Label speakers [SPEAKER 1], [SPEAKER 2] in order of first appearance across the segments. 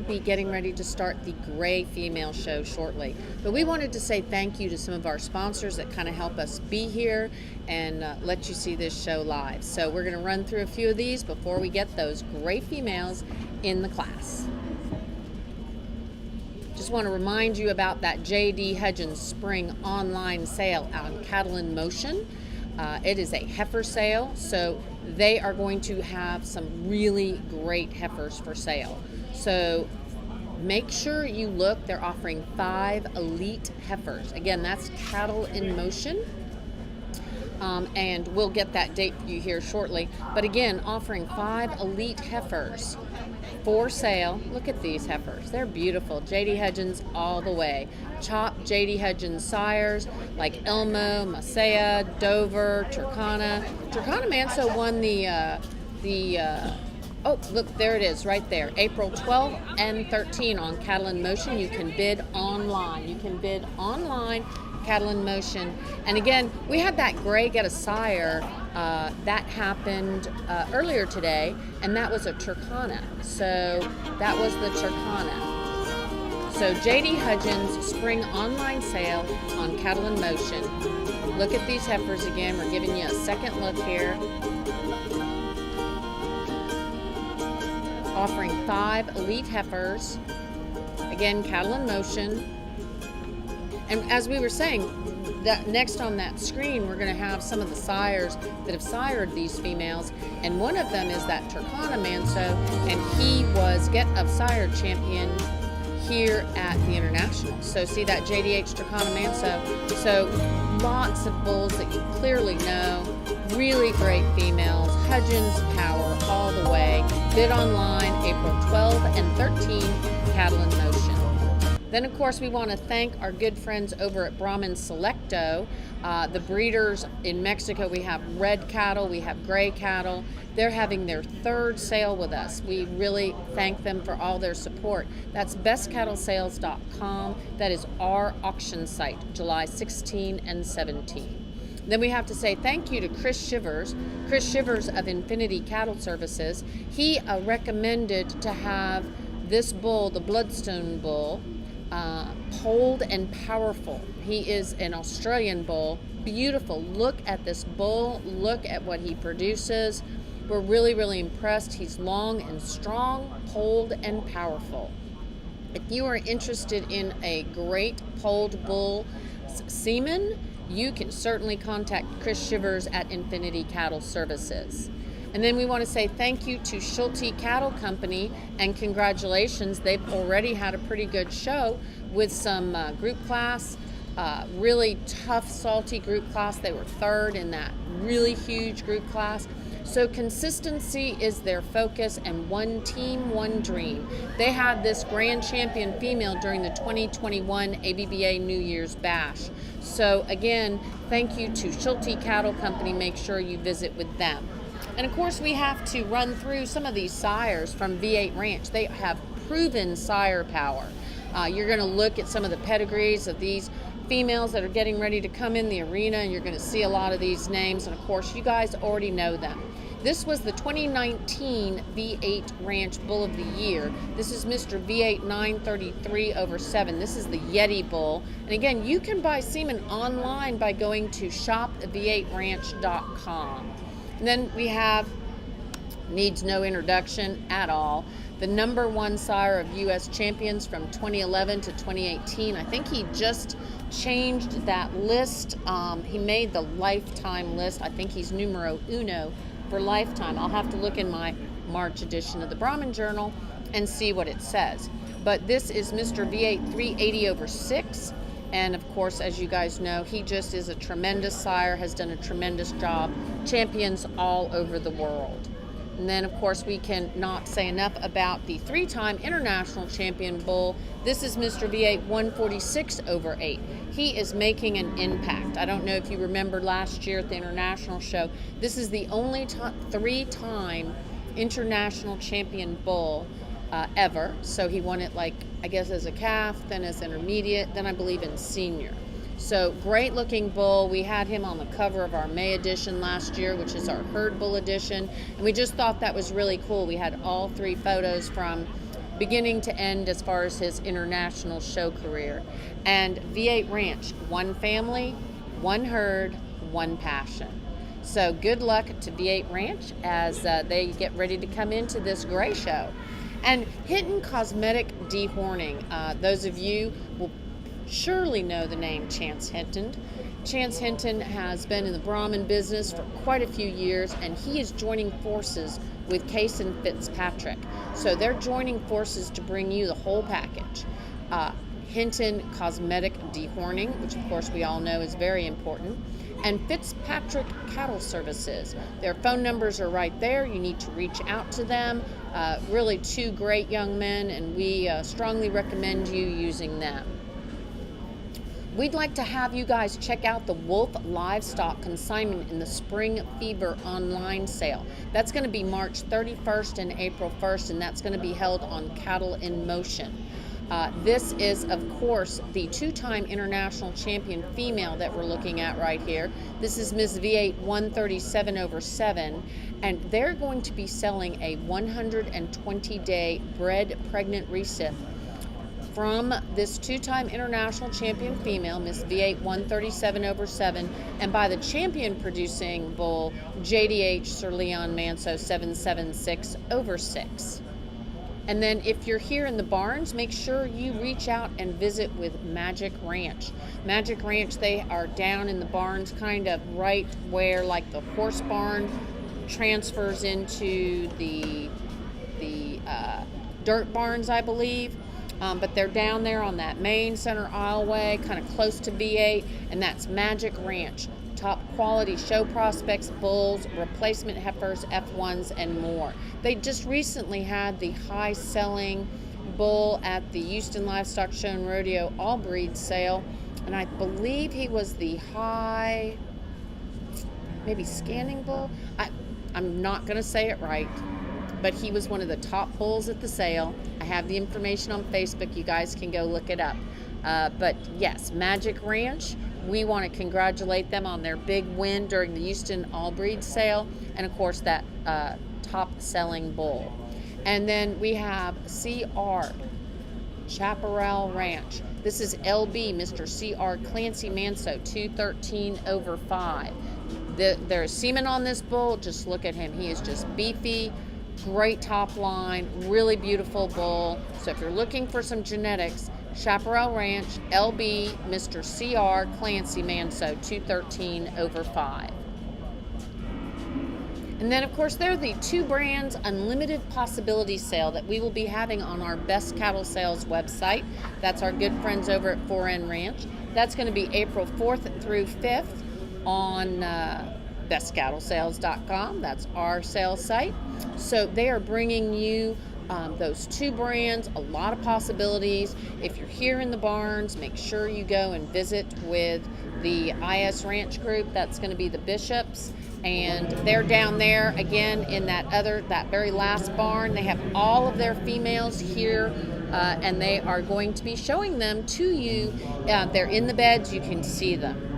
[SPEAKER 1] will be getting ready to start the gray female show shortly. But we wanted to say thank you to some of our sponsors that kind of help us be here and let you see this show live. So we're going to run through a few of these before we get those gray females in the class. Just want to remind you about that J.D. Hudgens spring online sale on Cattle in Motion. It is a heifer sale, so they are going to have some really great heifers for sale. So make sure you look. They're offering 5 elite heifers. Again, that's Cattle in Motion. And we'll get that date for you here shortly. But again, offering 5 elite heifers for sale. Look at these heifers. They're beautiful. J.D. Hudgens all the way. Chopped J.D. Hudgens sires like Elmo, Masaya, Dover, Turkana. Turkana Manso won oh, look, there it is right there. April 12 and 13 on Cattle in Motion. You can bid online. Cattle in Motion. And again, we had that gray get a sire that happened earlier today, and that was a Turkana. So that was the Turkana. So J.D. Hudgens spring online sale on Cattle in Motion. Look at these heifers again. We're giving you a second look here. Offering 5 elite heifers. Again, Cattle in Motion. And as we were saying, that next on that screen, we're going to have some of the sires that have sired these females. And one of them is that Turkana Manso, and he was Get of Sire champion here at the International. So see that JDH Turkana Manso. So lots of bulls that you clearly know. Really great females. Hudgens power all the way. Bid online April 12 and 13, Cattle in Motion. Then, of course, we want to thank our good friends over at Brahman Selecto. The breeders in Mexico, we have red cattle, we have gray cattle. They're having their 3rd sale with us. We really thank them for all their support. That's bestcattlesales.com. That is our auction site, July 16 and 17. Then we have to say thank you to Chris Shivers of Infinity Cattle Services. He recommended to have this bull, the Bloodstone bull, polled and powerful. He is an Australian bull. Beautiful. Look at this bull. Look at what he produces. We're really, really impressed. He's long and strong, polled and powerful. If you are interested in a great polled bull semen, you can certainly contact Chris Shivers at Infinity Cattle Services. And then we want to say thank you to Schulte Cattle Company and congratulations. They've already had a pretty good show with some group class, really tough, salty group class. They were 3rd in that really huge group class. So consistency is their focus, and one team, one dream. They had this grand champion female during the 2021 ABBA New Year's Bash. So again, thank you to Schulte Cattle Company. Make sure you visit with them. And of course, we have to run through some of these sires from V8 Ranch. They have proven sire power. You're going to look at some of the pedigrees of these females that are getting ready to come in the arena, and you're going to see a lot of these names. And of course, you guys already know them. This was the 2019 V8 Ranch Bull of the Year. This is Mr. V8 933/7. This is the Yeti Bull. And again, you can buy semen online by going to shopv8ranch.com. And then we have, needs no introduction at all, the #1 sire of U.S. champions from 2011 to 2018. I think he just changed that list. He made the lifetime list. I think he's numero uno for lifetime. I'll have to look in my March edition of the Brahman Journal and see what it says. But this is Mr. V8 380/6. And of course, as you guys know, he just is a tremendous sire, has done a tremendous job. Champions all over the world. And then, of course, we can not say enough about the 3-time international champion bull. This is Mr. V8 146/8. He is making an impact. I don't know if you remember last year at the international show. This is the only 3-time international champion bull ever. So he won it, like, I guess as a calf, then as intermediate, then I believe in senior. So great looking bull. We had him on the cover of our May edition last year, which is our herd bull edition. And we just thought that was really cool. We had all 3 photos from beginning to end as far as his international show career. And V8 Ranch, one family, one herd, one passion. So good luck to V8 Ranch as they get ready to come into this gray show. And Hinton Cosmetic Dehorning. Those of you will surely know the name Chance Hinton. Chance Hinton has been in the Brahmin business for quite a few years, and he is joining forces with Case and Fitzpatrick. So they're joining forces to bring you the whole package. Hinton Cosmetic Dehorning, which of course we all know is very important, and Fitzpatrick Cattle Services. Their phone numbers are right there. You need to reach out to them. Really two great young men, and we strongly recommend you using them. We'd like to have you guys check out the Wolf Livestock Consignment in the Spring Fever online sale. That's going to be March 31st and April 1st, and that's going to be held on Cattle in Motion. This is, of course, the two-time international champion female that we're looking at right here. This is Miss V8 137/7, and they're going to be selling a 120-day bred pregnant recip from this two-time international champion female, Miss V8 137/7, and by the champion producing bull, JDH Sir Leon Manso 776/6. And then if you're here in the barns, make sure you reach out and visit with Magic Ranch. Magic Ranch, they are down in the barns, kind of right where like the horse barn transfers into the dirt barns, I believe. But they're down there on that main center aisleway, kind of close to V8, and that's Magic Ranch. Top quality show prospects, bulls, replacement heifers, F1s, and more. They just recently had the high selling bull at the Houston Livestock Show and Rodeo all breed sale, and I believe he was the high, maybe scanning bull. I'm not going to say it right, but he was one of the top bulls at the sale. I have the information on Facebook. You guys can go look it up. But yes, Magic Ranch, we want to congratulate them on their big win during the Houston All Breed sale, and of course that top selling bull. And then we have CR Chaparral Ranch. This is LB Mr. CR Clancy Manso 213/5. There's semen on this bull. Just look at him. He is just beefy, great top line, really beautiful bull. So if you're looking for some genetics, Chaparral Ranch, LB, Mr. CR Clancy Manso 213/5. And then, of course, there are the two brands Unlimited Possibility sale that we will be having on our Best Cattle Sales website. That's our good friends over at 4N Ranch. That's going to be April 4th through 5th on bestcattlesales.com. That's our sales site. So they are bringing you those two brands, a lot of possibilities. If you're here in the barns, make sure you go and visit with the IS Ranch group. That's going to be the Bishops, and they're down there again in that very last barn. They have all of their females here, and they are going to be showing them to you. They're in the beds, you can see them.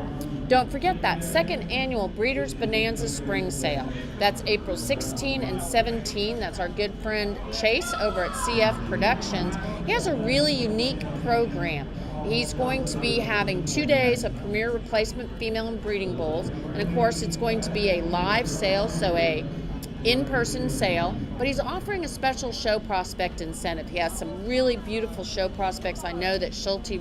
[SPEAKER 1] Don't forget that second annual Breeders Bonanza Spring Sale. That's April 16 and 17. That's our good friend Chase over at CF Productions. He has a really unique program. He's going to be having 2 days of premier replacement female and breeding bulls. And of course, it's going to be a live sale, so a in-person sale, but he's offering a special show prospect incentive. He has some really beautiful show prospects. I know that Schulte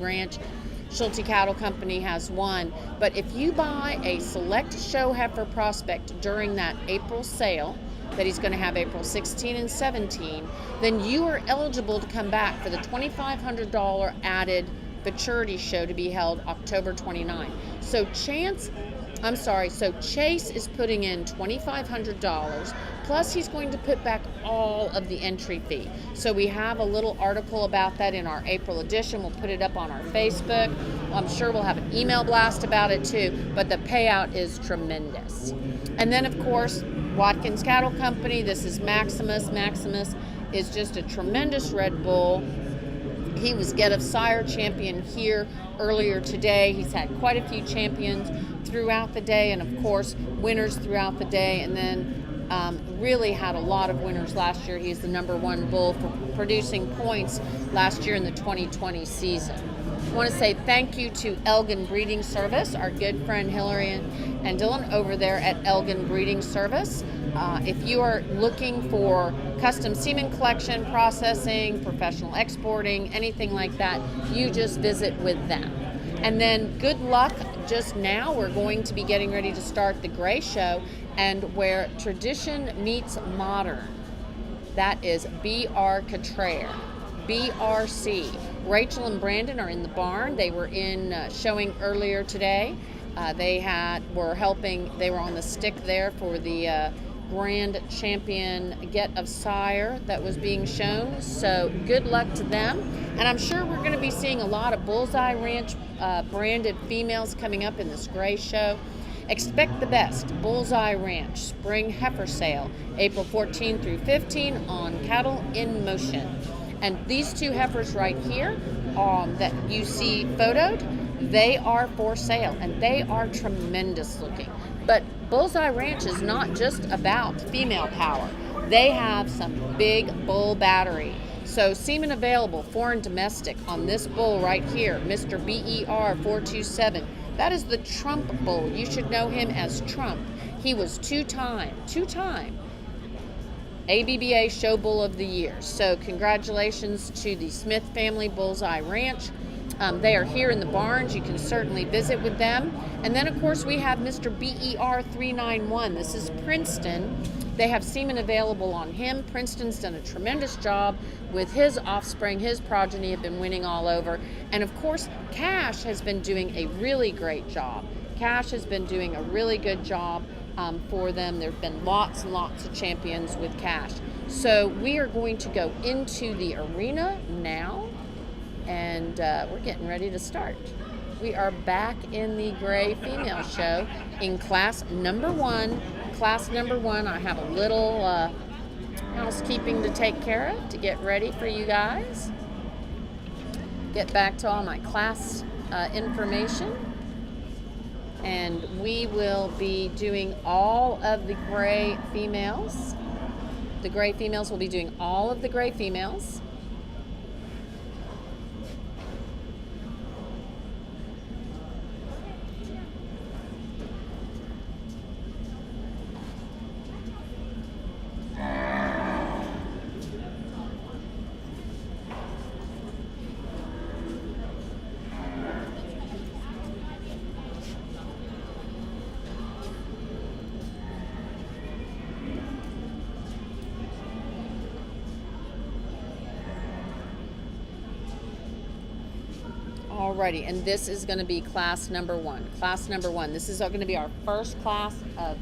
[SPEAKER 1] Cattle Company has one, but if you buy a select show heifer prospect during that April sale that he's going to have April 16 and 17, then you are eligible to come back for the $2,500 added maturity show to be held October 29. So Chase is putting in $2,500, plus he's going to put back all of the entry fee. So we have a little article about that in our April edition. We'll put it up on our Facebook. I'm sure we'll have an email blast about it too, but the payout is tremendous. And then, of course, Watkins Cattle Company. This is Maximus. Maximus is just a tremendous red bull. He was Get of Sire champion here earlier today. He's had quite a few champions throughout the day, and of course winners throughout the day. And then Really had a lot of winners last year. He's the #1 bull for producing points last year in the 2020 season. I want to say thank you to Elgin Breeding Service, our good friend Hillary and Dylan over there at Elgin Breeding Service. If you are looking for custom semen collection, processing, professional exporting, anything like that, you just visit with them. And then good luck. Just now we're going to be getting ready to start the Gray Show, and where tradition meets modern. That is BR Cottrell. BRC. Rachel and Brandon are in the barn. They were in showing earlier today. They were on the stick there for the Grand Champion Get of Sire that was being shown. So good luck to them. And I'm sure we're going to be seeing a lot of Bullseye Ranch branded females coming up in this Gray Show. Expect the best. Bullseye Ranch Spring Heifer Sale, April 14 through 15 on Cattle in Motion. And these two heifers right here that you see photoed, they are for sale, and they are tremendous looking. But Bullseye Ranch is not just about female power. They have some big bull battery. So semen available, foreign domestic, on this bull right here, Mr. BER 427. That is the Trump bull. You should know him as Trump. He was two-time ABBA Show Bull of the Year. So congratulations to the Smith family, Bullseye Ranch. They are here in the barns. You can certainly visit with them. And then, of course, we have Mr. BER 391. This is Princeton. They have semen available on him. Princeton's done a tremendous job with his offspring. His progeny have been winning all over. And, of course, Cash has been doing a really great job. Cash has been doing a really good job for them. There have been lots and lots of champions with Cash. So we are going to go into the arena now, and we're getting ready to start. We are back in the Gray Female Show in class #1. Class #1, I have a little housekeeping to take care of to get ready for you guys. Get back to all my class information. And we will be doing all of the Gray females. The Gray females will be doing all of the Gray females. Alrighty, and this is going to be class #1. Class #1. This is going to be our first class of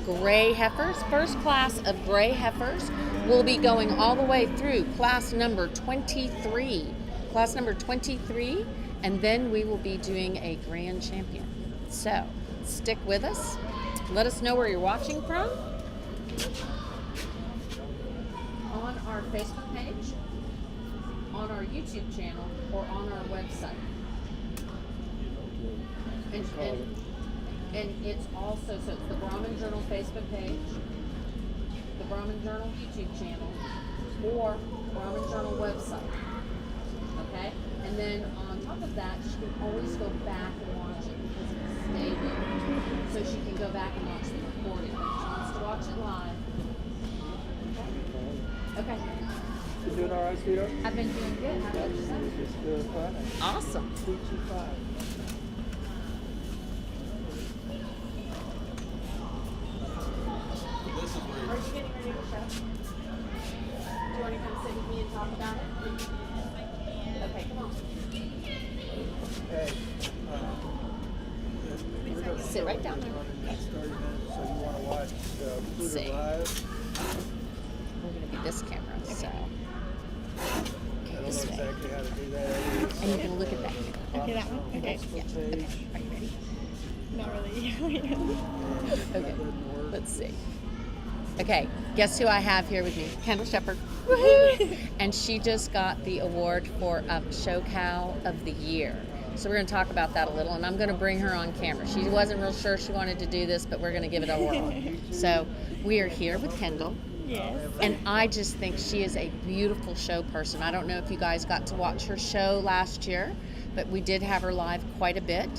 [SPEAKER 1] gray heifers. First class of gray heifers will be going all the way through class number 23. Class number 23, and then we will be doing a grand champion. So stick with us. Let us know where you're watching from on our Facebook page, on our YouTube channel, or on our website. And it's also, so it's the Brahmin Journal Facebook page, the Brahmin Journal YouTube channel, or Brahmin Journal website. Okay? And then on top of that, she can always go back and watch it because it's stayed so she can go back and watch the recording. If she wants to watch it live. Okay.
[SPEAKER 2] You doing all right, sweetheart?
[SPEAKER 1] I've been doing good. How about yourself?
[SPEAKER 2] Just doing fine.
[SPEAKER 1] Awesome.
[SPEAKER 2] Teaching fine.
[SPEAKER 1] Are you getting ready to show? Do you want to come sit with me and talk about it? Okay, come on.
[SPEAKER 2] Hey,
[SPEAKER 1] Sit right down there.
[SPEAKER 2] next 30 minutes, so you want to watch
[SPEAKER 1] See.
[SPEAKER 2] Pluto Live?
[SPEAKER 1] We're going to be this camera, so.
[SPEAKER 2] I don't know
[SPEAKER 1] This way.
[SPEAKER 2] exactly how to do that.
[SPEAKER 1] And you're going to look at that.
[SPEAKER 3] Okay, that one? Okay.
[SPEAKER 1] Yeah. Okay. Are you ready?
[SPEAKER 3] Not really.
[SPEAKER 1] Okay. Let's see. Okay, guess who I have here with me? Kendall Shepard. Woohoo! And she just got the award for Show Cow of the Year. So we're going to talk about that a little, and I'm going to bring her on camera. She wasn't real sure she wanted to do this, but we're going to give it a whirl. So we are here with Kendall.
[SPEAKER 3] Yes.
[SPEAKER 1] And I just think she is a beautiful show person. I don't know if you guys got to watch her show last year, but we did have her live quite a bit.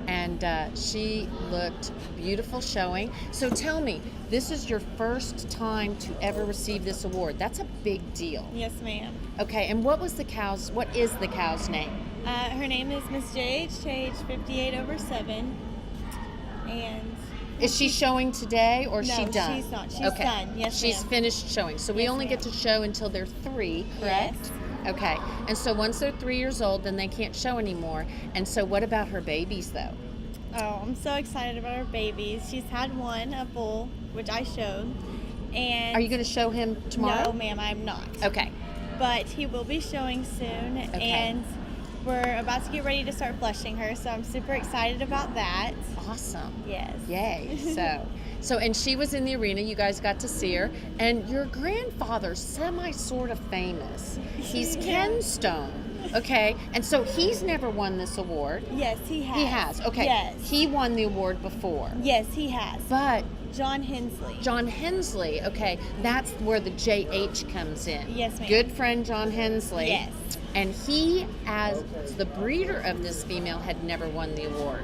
[SPEAKER 1] And she looked beautiful showing. So tell me, this is your first time to ever receive this award. That's a big deal.
[SPEAKER 3] Yes, ma'am.
[SPEAKER 1] Okay, and what is the cow's name?
[SPEAKER 3] Her name is Miss JH 58/7. And
[SPEAKER 1] Is she showing today or is she
[SPEAKER 3] No,
[SPEAKER 1] done?
[SPEAKER 3] she's not. She's
[SPEAKER 1] okay.
[SPEAKER 3] done. Yes,
[SPEAKER 1] She's
[SPEAKER 3] ma'am.
[SPEAKER 1] finished showing. So we
[SPEAKER 3] Yes,
[SPEAKER 1] only get
[SPEAKER 3] ma'am.
[SPEAKER 1] to show until they're 3, correct?
[SPEAKER 3] Yes.
[SPEAKER 1] Okay. And so once they're 3 years old, then they can't show anymore. And so what about her babies though?
[SPEAKER 3] Oh, I'm so excited about her babies. She's had one, a bull, which I showed. And
[SPEAKER 1] Are you going to show him tomorrow?
[SPEAKER 3] No, ma'am, I'm not.
[SPEAKER 1] Okay.
[SPEAKER 3] But he will be showing soon,
[SPEAKER 1] Okay.
[SPEAKER 3] and we're about to get ready to start flushing her, so I'm super excited about that.
[SPEAKER 1] Awesome.
[SPEAKER 3] Yes.
[SPEAKER 1] Yay. So and she was in the arena. You guys got to see her. And your grandfather's sort of famous. He's
[SPEAKER 3] Yeah.
[SPEAKER 1] Ken Stone. Okay. And so he's never won this award.
[SPEAKER 3] Yes, he has.
[SPEAKER 1] He has. Okay.
[SPEAKER 3] Yes.
[SPEAKER 1] He won the award before.
[SPEAKER 3] Yes, he has.
[SPEAKER 1] But
[SPEAKER 3] John Hensley.
[SPEAKER 1] John Hensley, okay, that's where the JH comes in.
[SPEAKER 3] Yes, ma'am.
[SPEAKER 1] Good friend John Hensley.
[SPEAKER 3] Yes.
[SPEAKER 1] And he, as the breeder of this female, had never won the award.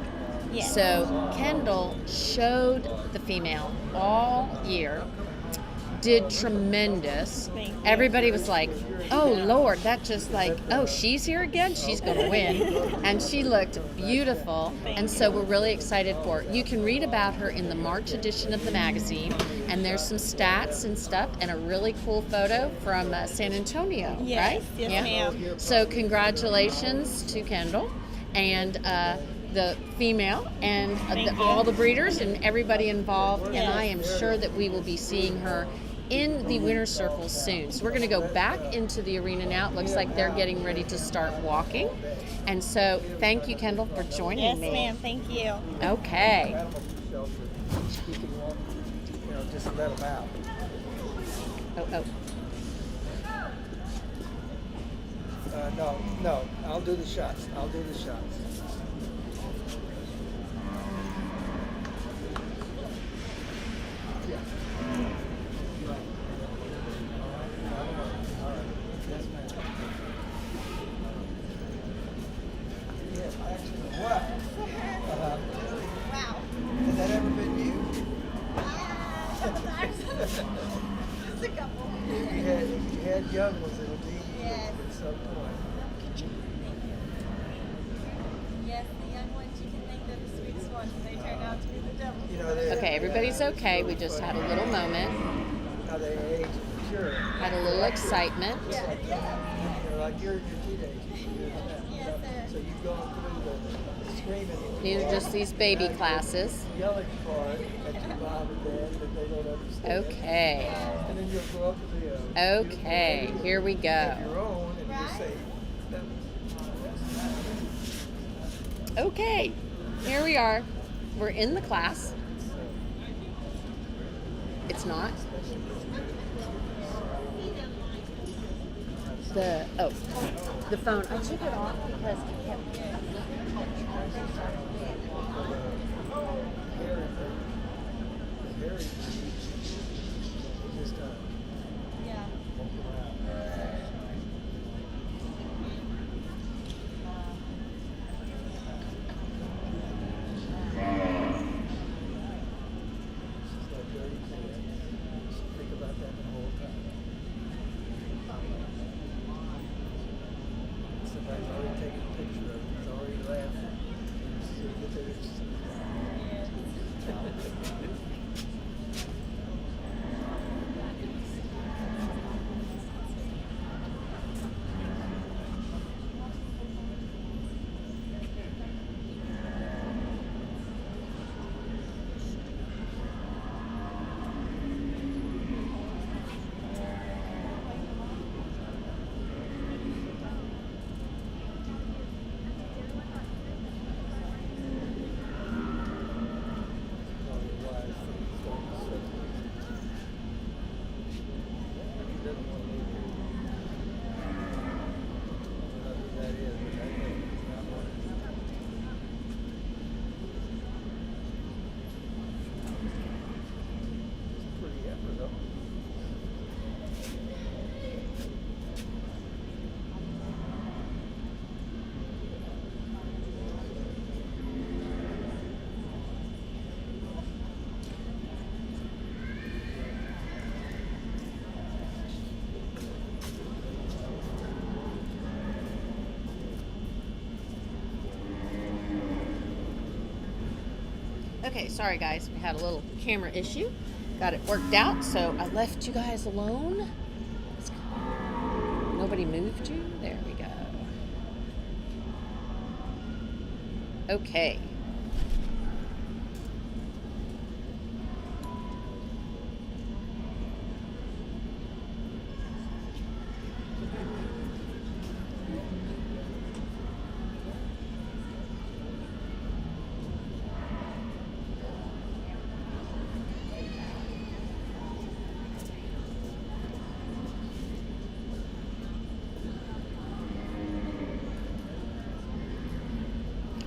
[SPEAKER 3] Yes.
[SPEAKER 1] So Kendall showed the female all year, did tremendous.
[SPEAKER 3] Thank you.
[SPEAKER 1] Everybody was like, oh Lord, that just like, oh, she's here again? She's going to win. And she looked beautiful. And so we're really excited for her. You can read about her in the March edition of the magazine. And there's some stats and stuff and a really cool photo from San Antonio,
[SPEAKER 3] Yes,
[SPEAKER 1] right?
[SPEAKER 3] yes, ma'am.
[SPEAKER 1] So congratulations to Kendall and the female and
[SPEAKER 3] Thank you.
[SPEAKER 1] all the breeders and everybody involved.
[SPEAKER 3] Yes.
[SPEAKER 1] And I am sure that we will be seeing her in the winner's circle soon. So we're going to go back into the arena now. It looks like they're getting ready to start walking. And so thank you, Kendall, for joining
[SPEAKER 3] Yes,
[SPEAKER 1] me.
[SPEAKER 3] ma'am. Thank you.
[SPEAKER 1] Okay.
[SPEAKER 2] Animal shelter, you can walk, just let them out.
[SPEAKER 1] Oh.
[SPEAKER 2] No, I'll do the shots. Yeah. Yes, ma'am. Yes, actually, wow.
[SPEAKER 3] Wow.
[SPEAKER 2] Has that ever been you?
[SPEAKER 3] Just a couple.
[SPEAKER 2] You had young ones, it'll be you
[SPEAKER 3] Yes.
[SPEAKER 2] at some point.
[SPEAKER 3] Yes, the young ones, you can think they're the sweetest ones, and they turn out to be the devil.
[SPEAKER 1] Okay, everybody's okay. We just had a little moment,
[SPEAKER 2] How they age and mature.
[SPEAKER 1] had a little excitement.
[SPEAKER 2] Like you're in your teenagers.
[SPEAKER 3] Yes, sir.
[SPEAKER 2] So you've gone through the screaming.
[SPEAKER 1] These are just these baby classes.
[SPEAKER 2] Yelling part at your mom and dad that they don't understand.
[SPEAKER 1] Okay.
[SPEAKER 2] And then you'll grow up to be a
[SPEAKER 1] Okay, here we
[SPEAKER 2] of
[SPEAKER 1] go.
[SPEAKER 2] your own and you say,
[SPEAKER 1] Okay, here we are. We're in the class. It's not. The phone. I took it off because it kept.
[SPEAKER 2] Harry, just
[SPEAKER 3] Yeah.
[SPEAKER 2] walk around. She's like very clear. Think about that the whole time. Somebody's already taken a picture of it. He's already laughing. So you get there, probably wise.
[SPEAKER 1] Okay, sorry guys, we had a little camera issue. Got it worked out, so I left you guys alone. Nobody moved you? There we go. Okay.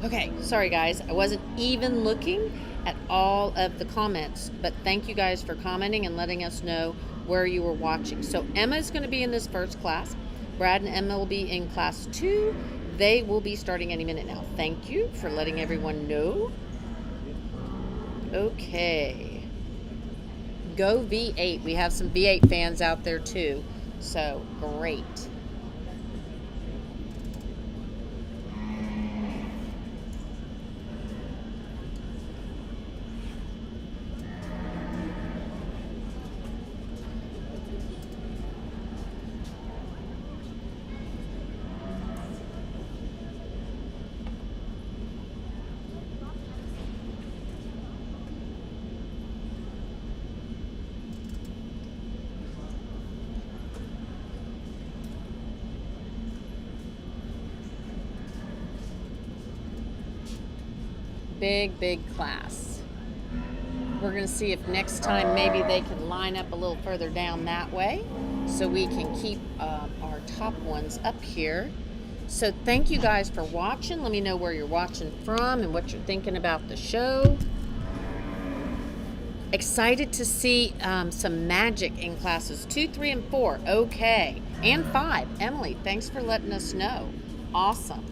[SPEAKER 1] Okay, sorry guys, I wasn't even looking at all of the comments, but thank you guys for commenting and letting us know where you were watching. So Emma is going to be in this first class. Brad and Emma will be in class 2. They will be starting any minute now. Thank you for letting everyone know. Okay. Go V8. We have some V8 fans out there too. So, great. Big class. We're going to see if next time maybe they can line up a little further down that way so we can keep our top ones up here. So thank you guys for watching. Let me know where you're watching from and what you're thinking about the show. Excited to see some magic in classes 2, 3, and 4. Okay. And 5. Emily, thanks for letting us know. Awesome.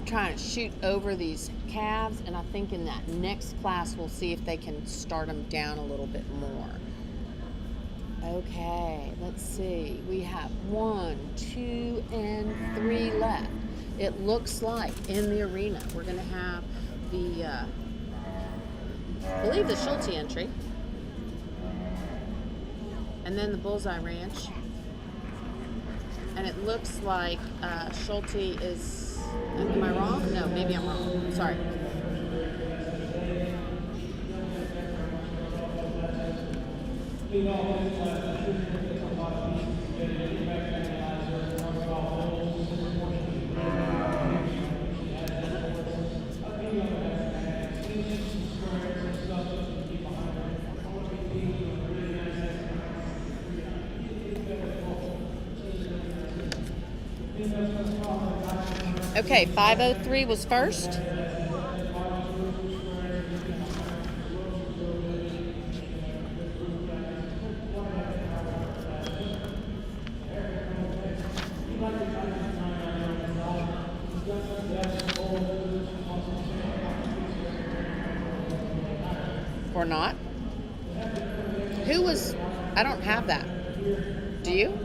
[SPEAKER 1] Trying to shoot over these calves, and I think in that next class we'll see if they can start them down a little bit more. Okay, let's see. We have 1, 2, and 3 left. It looks like in the arena we're going to have the, I believe the Schulte entry, and then the Bullseye Ranch. And it looks like Schulte is. Am I wrong? No, maybe I'm wrong. Sorry. Okay, 503 was first. Or not. Who was, I don't have that. Do you?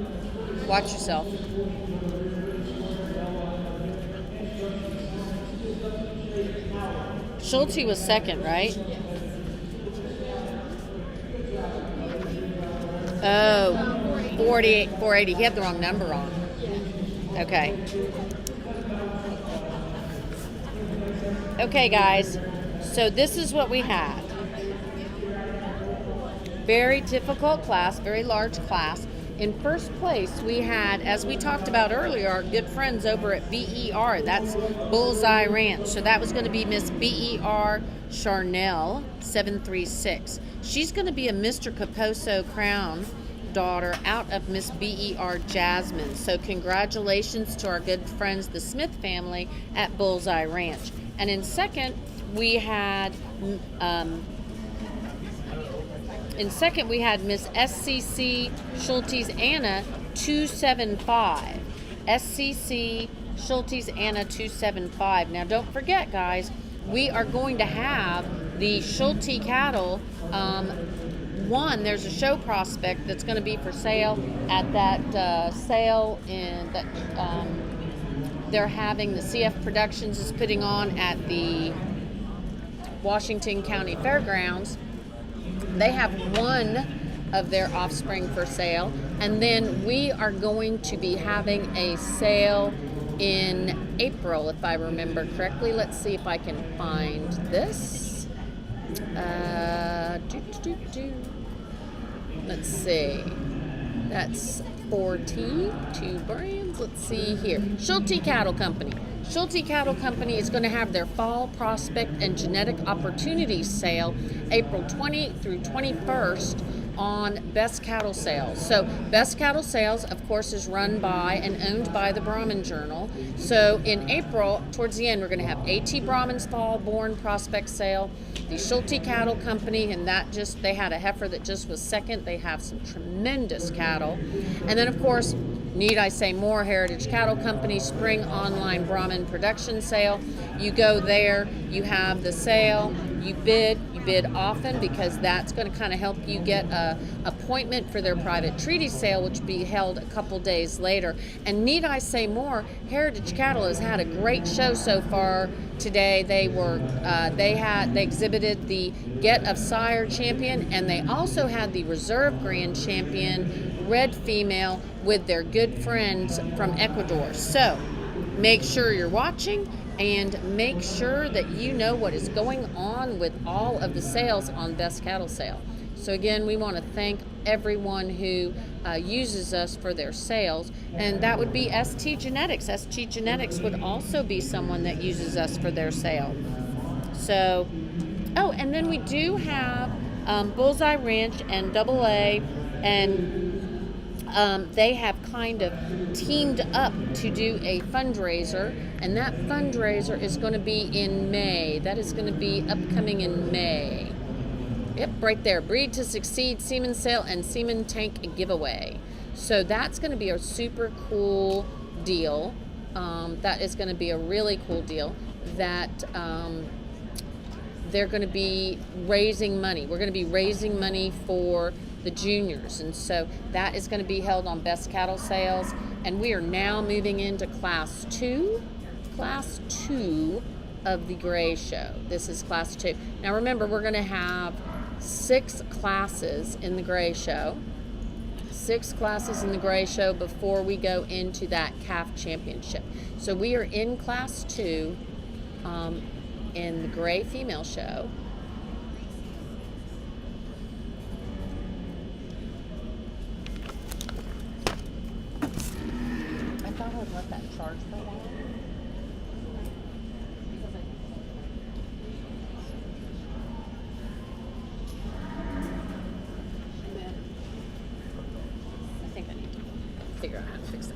[SPEAKER 1] Watch yourself. Schulte was second, right? Oh, 48, 480. He had the wrong number on. Okay. Okay, guys. So this is what we had. Very difficult class, very large class. In first place, we had, as we talked about earlier, our good friends over at BER. That's Bullseye Ranch. So that was going to be Miss BER Charnel 736. She's going to be a Mr. Caposo Crown daughter out of Miss BER Jasmine. So congratulations to our good friends, the Smith family at Bullseye Ranch. And in second, we had Miss SCC Schulte's Anna 275. SCC Schulte's Anna 275. Now don't forget, guys, we are going to have the Schulte cattle. There's a show prospect that's going to be for sale at that sale in that they're having. The CF Productions is putting on at the Washington County Fairgrounds. They have one of their offspring for sale, and then we are going to be having a sale in April, if I remember correctly. Let's see if I can find this. Let's see. That's 42 brands. Let's see here. Schulte Cattle Company. Schulte Cattle Company is going to have their Fall Prospect and Genetic Opportunities Sale April 20 through 21st on Best Cattle Sales. So Best Cattle Sales, of course, is run by and owned by the Brahman Journal. So in April, towards the end, we're going to have A.T. Brahman's Fall Born Prospect Sale, the Schulte Cattle Company, and they had a heifer that just was second. They have some tremendous cattle. And then, of course, need I say more, Heritage Cattle Company Spring Online Brahman Production Sale. You go there, you have the sale, you bid often, because that's going to kind of help you get a appointment for their private treaty sale, which will be held a couple days later. And need I say more, Heritage Cattle has had a great show so far today. They exhibited the Get of Sire Champion, and they also had the Reserve Grand Champion Red Female with their good friends from Ecuador. So make sure you're watching and make sure that you know what is going on with all of the sales on Best Cattle Sale. So again, we want to thank everyone who uses us for their sales, and that would be ST Genetics. ST Genetics would also be someone that uses us for their sale. So, and then we do have Bullseye Ranch and AA, and they have kind of teamed up to do a fundraiser, and that fundraiser is going to be in May. That is going to be upcoming in May. Yep, right there. Breed to Succeed Semen Sale and Semen Tank Giveaway. So that's going to be a super cool deal. That is going to be a really cool deal that they're going to be raising money. We're going to be raising money for the juniors, and so that is going to be held on Best Cattle Sales. And we are now moving into class 2 of the Gray Show. This is class 2. Now remember, we're going to have 6 classes in the Gray Show. 6 classes in the Gray Show before we go into that calf championship. So we are in class 2 in the Gray Female Show. I thought I would let that charge for a while. I think I need to figure out how to fix it.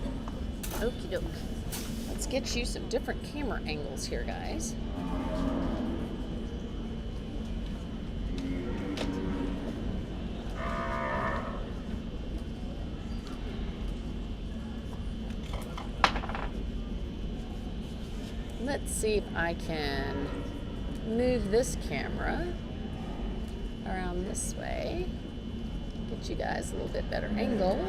[SPEAKER 1] Okie doke. Let's get you some different camera angles here, guys. Let's see if I can move this camera around this way. Get you guys a little bit better angle.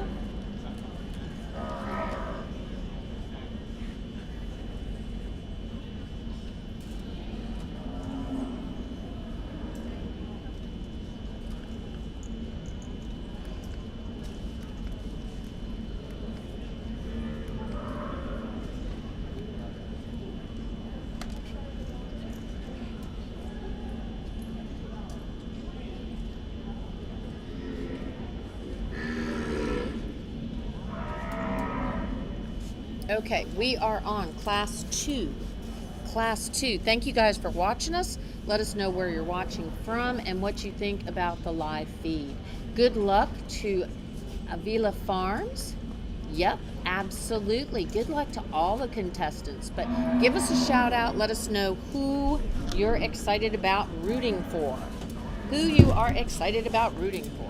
[SPEAKER 1] Okay, we are on class 2. Class 2. Thank you guys for watching us. Let us know where you're watching from and what you think about the live feed. Good luck to Avila Farms. Yep, absolutely. Good luck to all the contestants. But give us a shout out. Let us know who you're excited about rooting for. Who you are excited about rooting for.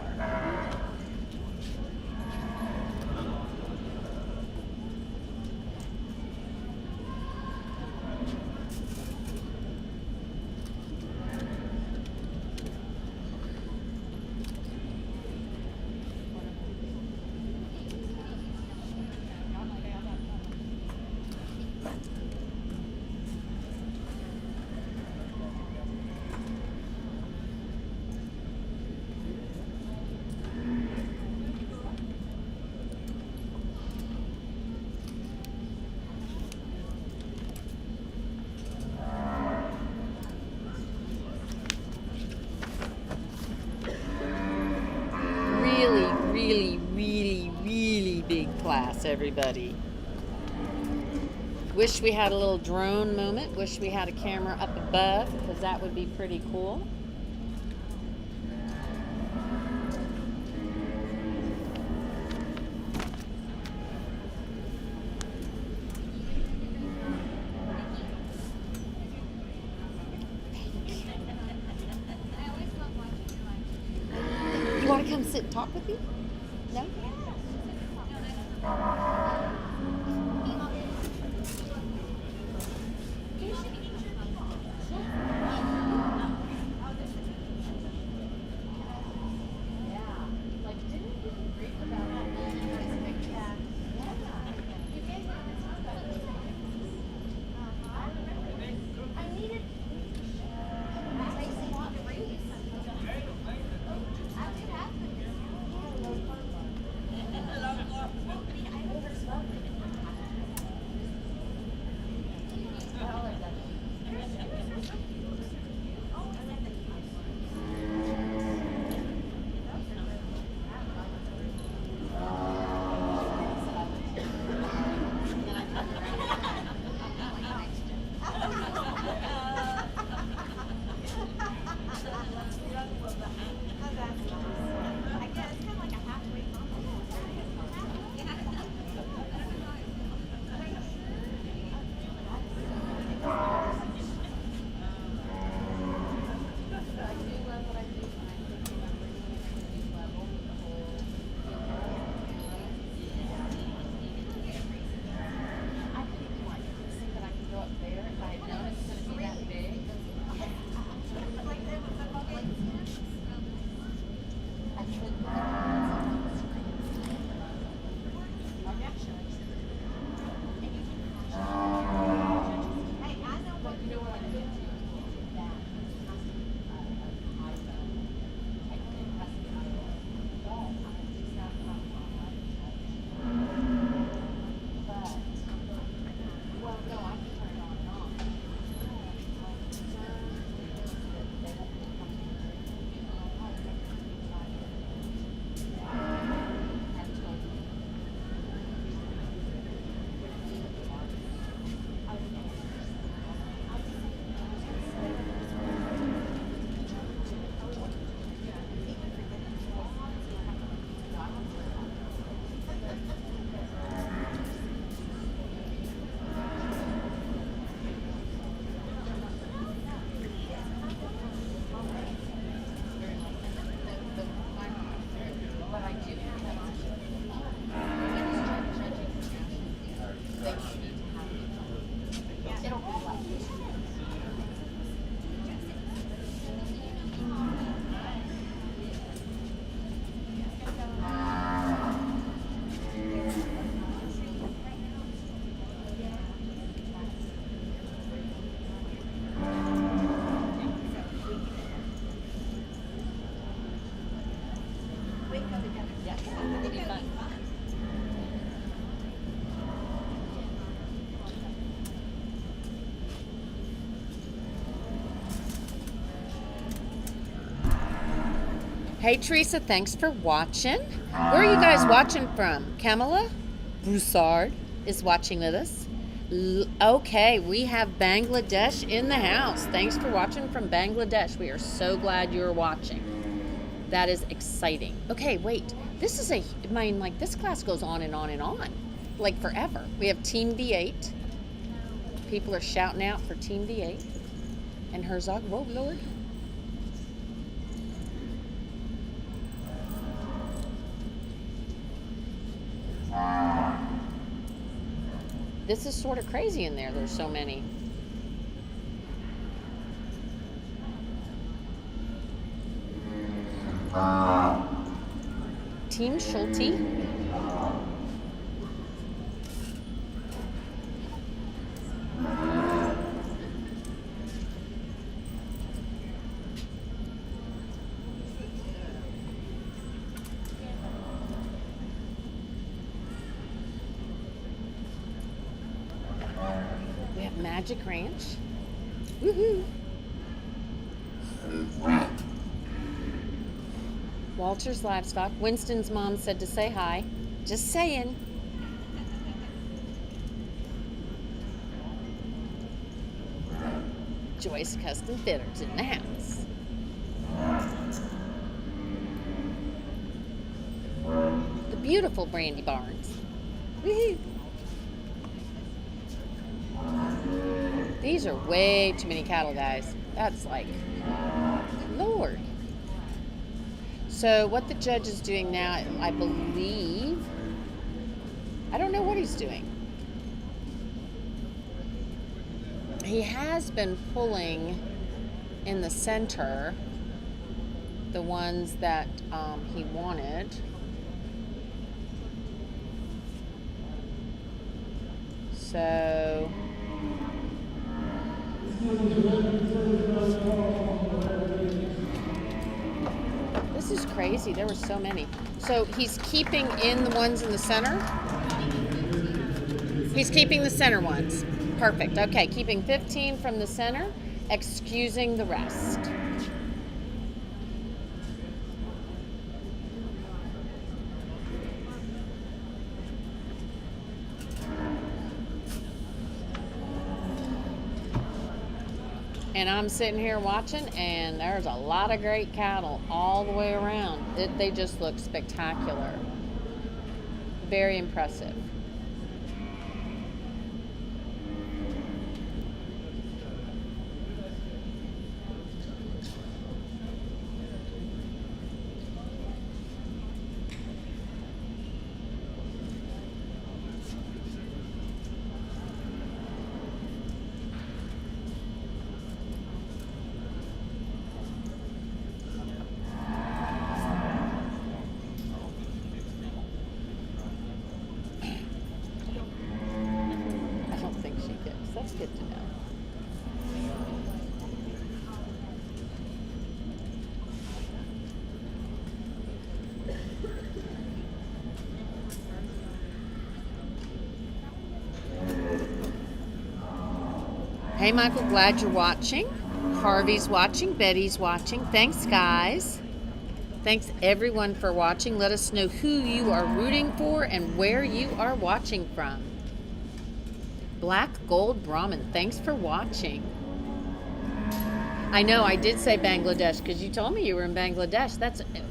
[SPEAKER 1] really, really, really big class, everybody. Wish we had a little drone moment. Wish we had a camera up above, because that would be pretty cool. You want to come sit and talk with me? No? Hey Teresa, thanks for watching. Where are you guys watching from? Kamala Broussard is watching with us. Okay, we have Bangladesh in the house. Thanks for watching from Bangladesh. We are so glad you're watching. That is exciting. Okay, wait. This is this class goes on and on and on. Like forever. We have Team V8. People are shouting out for Team V8. And Herzog, whoa, Lord. This is sort of crazy in there. There's so many. Team Schulte. We have Magic Ranch. Woohoo! Walter's Livestock. Winston's mom said to say hi. Just saying. Joyce Custom Fitters in the house. The beautiful Brandy Barnes. Woohoo! These are way too many cattle, guys. That's like, Lord. So what the judge is doing now, I believe, I don't know what he's doing. He has been pulling in the center the ones that he wanted. So this is crazy. There were so many. So he's keeping in the ones in the center. He's keeping the center ones. Perfect. Okay, keeping 15 from the center, excusing the rest. And I'm sitting here watching, and there's a lot of great cattle all the way around. They just look spectacular. Very impressive. That's good to know. Hey, Michael, glad you're watching. Harvey's watching. Betty's watching. Thanks, guys. Thanks, everyone, for watching. Let us know who you are rooting for and where you are watching from. Black Gold Brahmin, thanks for watching. I know I did say Bangladesh because you told me you were in Bangladesh.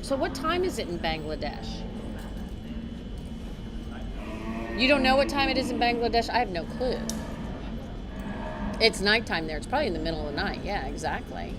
[SPEAKER 1] So what time is it in Bangladesh? You don't know what time it is in Bangladesh? I have no clue. It's nighttime there. It's probably in the middle of the night. Yeah, exactly.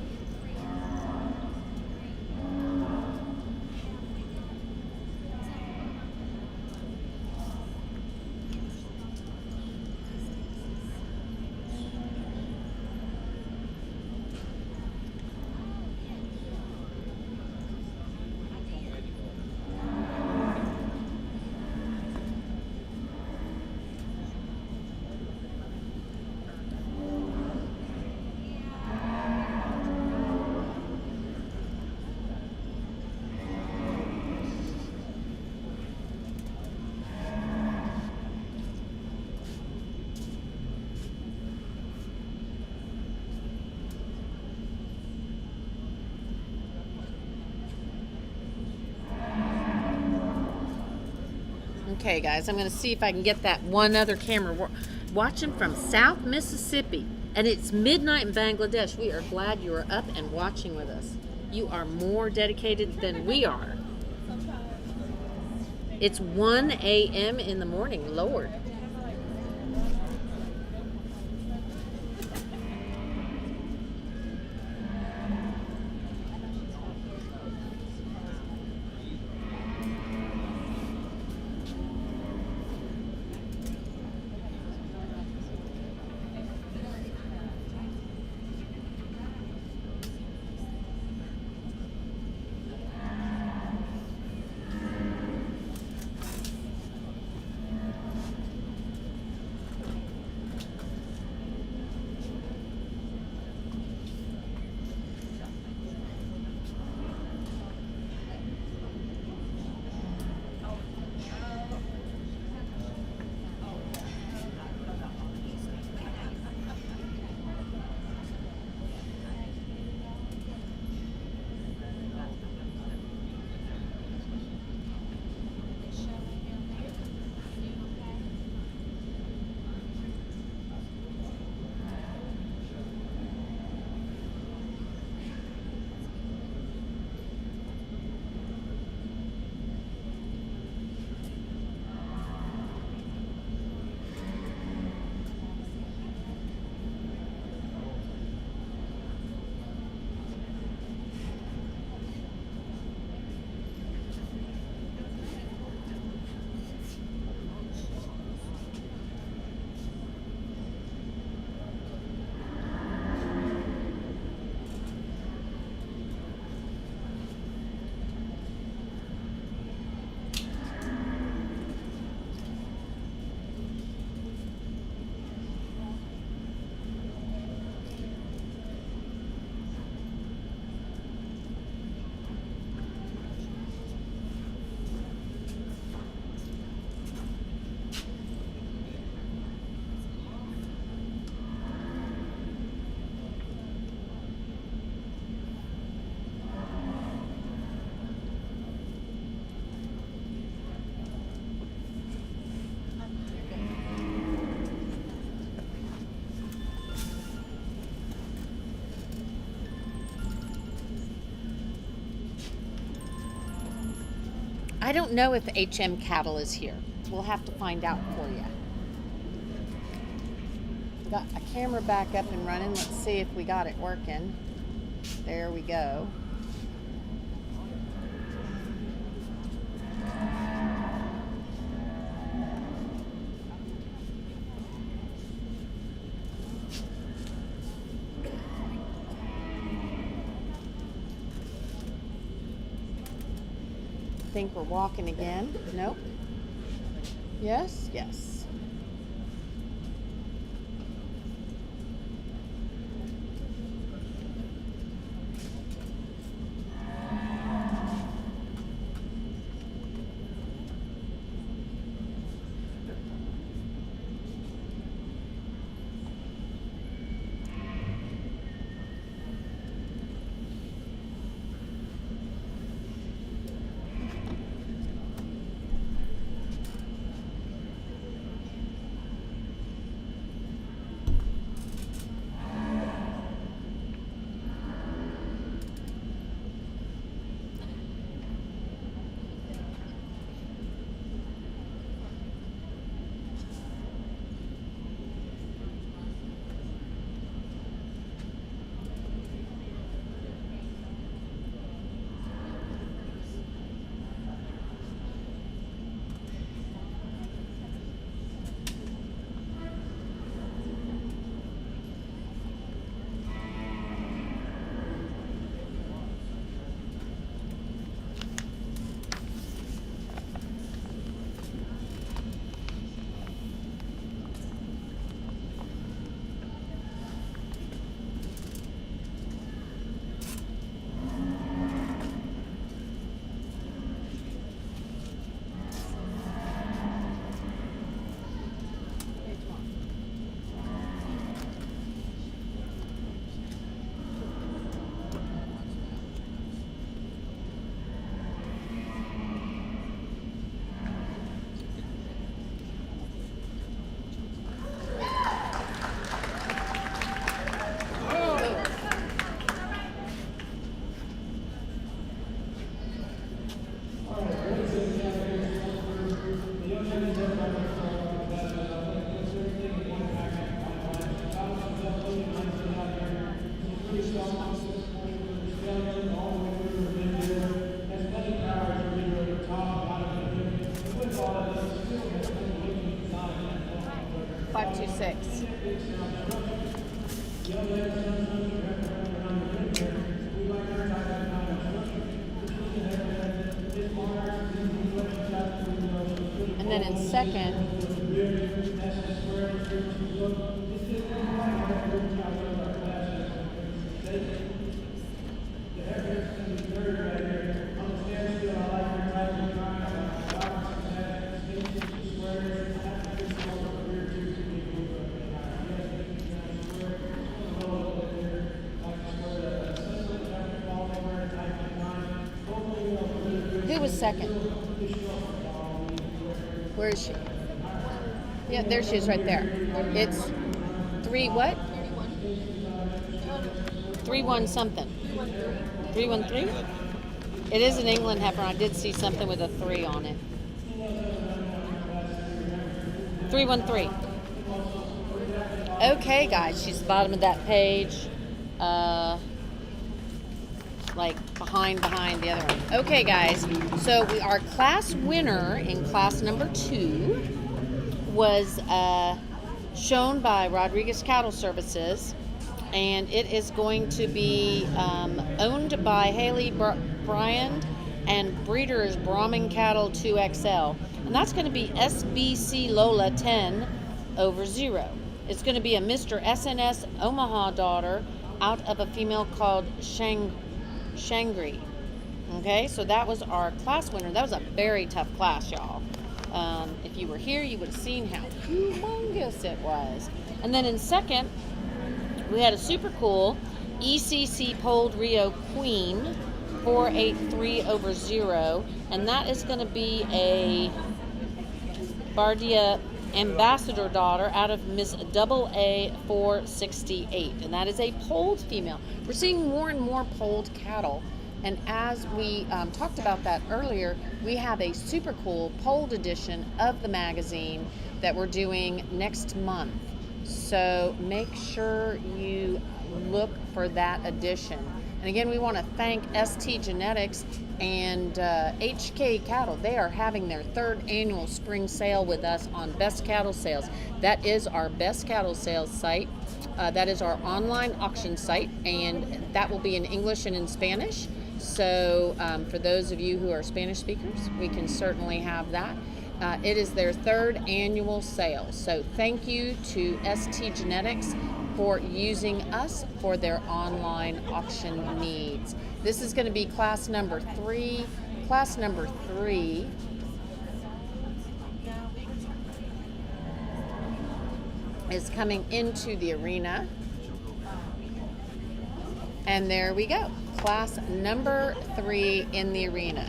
[SPEAKER 1] Okay, guys, I'm going to see if I can get that one other camera. Watching from South Mississippi, and it's midnight in Bangladesh. We are glad you are up and watching with us. You are more dedicated than we are. It's 1 a.m. in the morning, Lord. I don't know if HM Cattle is here. We'll have to find out for you. Got a camera back up and running. Let's see if we got it working. There we go. Think we're walking again? Nope. Yes, yes. Six. And then in second, who was second? Where is she? Yeah, there she is right there. It's 3 what? 3-1 something. 313? It is an England heifer. I did see something with a 3 on it. 313. Okay, guys, she's the bottom of that page. Like behind the other one. Okay, guys, so our class winner in class number 2 was shown by Rodriguez Cattle Services, and it is going to be owned by Haley Bryan, and breeder is Brahmin Cattle 2XL, and that's going to be SBC Lola 10/0. It's going to be a Mr. SNS Omaha daughter out of a female called Shangri. Okay, so that was our class winner. That was a very tough class, y'all. If you were here, you would have seen how humongous it was. And then in second, we had a super cool ECC Polled Rio Queen 483/0, and that is going to be a Bardia Ambassador daughter out of Miss AA 468, and that is a polled female. We're seeing more and more polled cattle, And as we talked about that earlier, we have a super cool polled edition of the magazine that we're doing next month. So make sure you look for that edition. And again, we want to thank ST Genetics and HK Cattle. They are having their 3rd annual spring sale with us on Best Cattle Sales. That is our Best Cattle Sales site. That is our online auction site, and that will be in English and in Spanish. So for those of you who are Spanish speakers, we can certainly have that. It is their 3rd annual sale. So thank you to ST Genetics for using us for their online auction needs. This is going to be class number 3. Class number 3 is coming into the arena. And there we go. Class number 3 in the arena.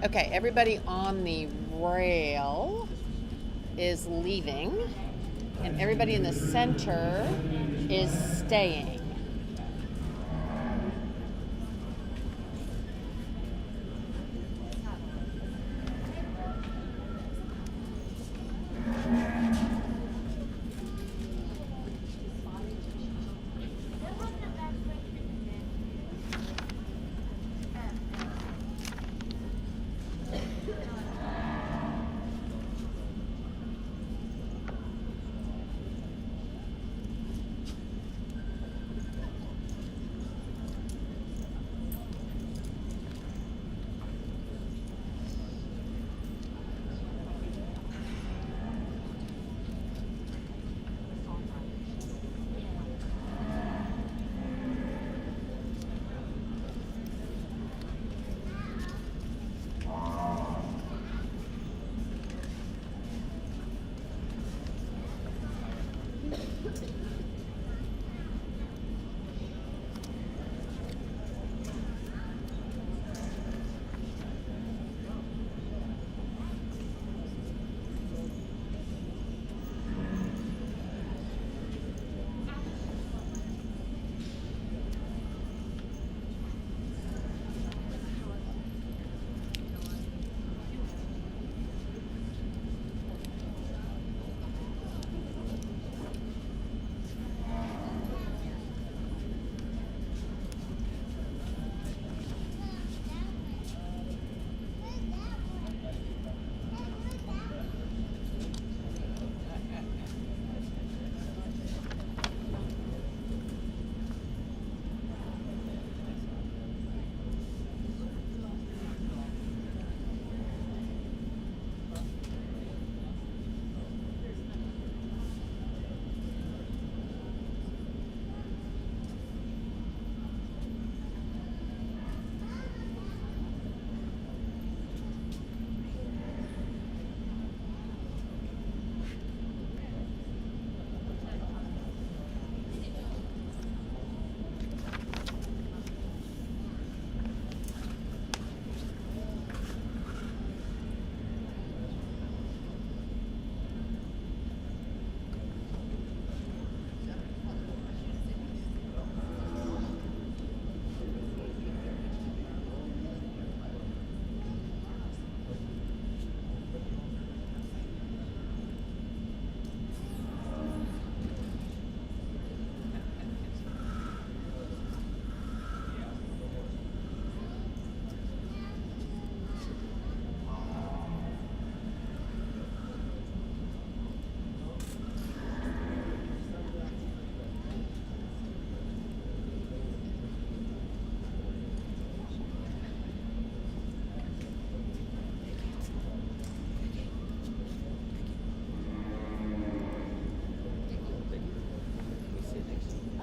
[SPEAKER 1] Okay, everybody on the rail is leaving, and everybody in the center is staying.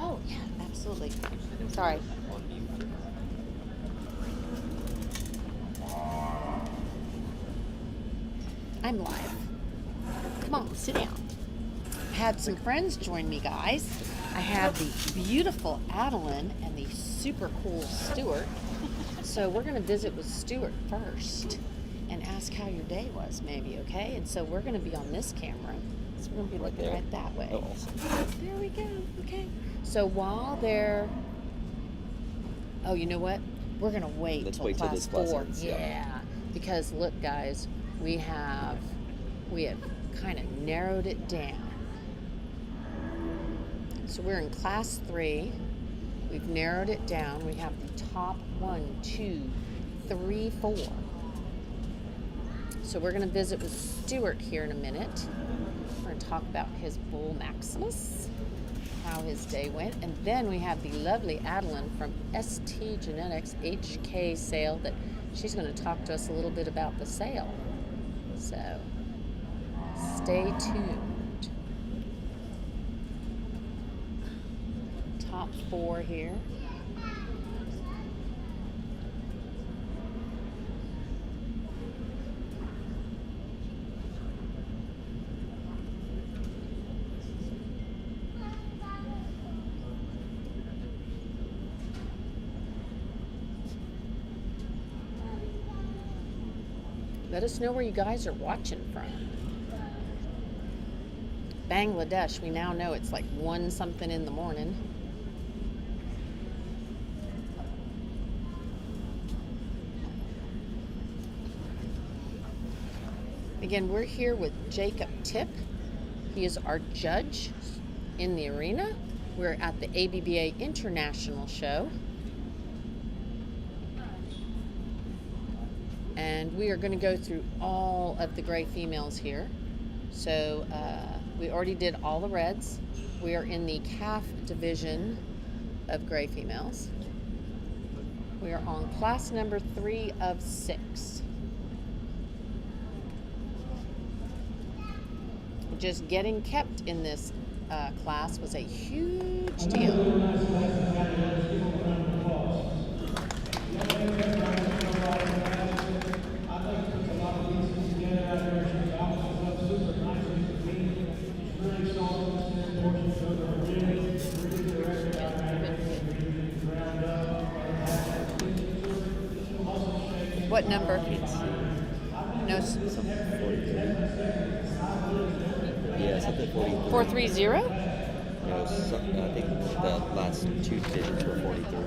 [SPEAKER 1] Oh, yeah, absolutely. Sorry. I'm live. Come on, sit down. I had some friends join me, guys. I have the beautiful Adeline and the super cool Stuart. So we're going to visit with Stuart first and ask how your day was, maybe, okay? And so we're going to be on this camera. So we're going to be looking right that way.
[SPEAKER 4] Oh, awesome.
[SPEAKER 1] There we go. Okay. So while they're... Oh, you know what? We're going to wait
[SPEAKER 4] Let's
[SPEAKER 1] till
[SPEAKER 4] wait till
[SPEAKER 1] class
[SPEAKER 4] this class
[SPEAKER 1] 4.
[SPEAKER 4] ends,
[SPEAKER 1] Yeah.
[SPEAKER 4] yeah.
[SPEAKER 1] Because look, guys, we have kind of narrowed it down. So we're in class 3. We've narrowed it down. We have the top 1, 2, 3, 4. So we're going to visit with Stuart here in a minute. We're going to talk about his bull Maximus, how his day went. And then we have the lovely Adeline from ST Genetics HK sale that she's going to talk to us a little bit about the sale. So stay tuned. Top 4 here. Let us know where you guys are watching from. Bangladesh, we now know it's like 1 something in the morning. Again, we're here with Jacob Tipp. He is our judge in the arena. We're at the ABBA International Show. And we are going to go through all of the gray females here. So we already did all the reds. We are in the calf division of gray females. We are on class number 3 of 6. Just getting kept in this class was a huge deal. What number? No.
[SPEAKER 4] Yeah, something 43.
[SPEAKER 1] 430?
[SPEAKER 4] No, I think the last 2 digits were 43.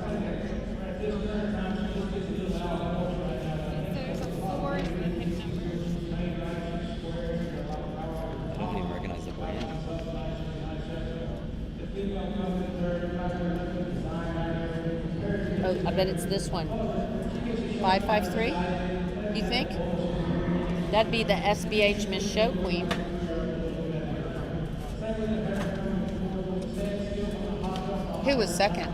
[SPEAKER 3] There's a 4 in the pick number.
[SPEAKER 4] I don't even recognize the brand.
[SPEAKER 1] Oh, I bet it's this one. 553? You think? That'd be the SBH Miss Show Queen. Who was second?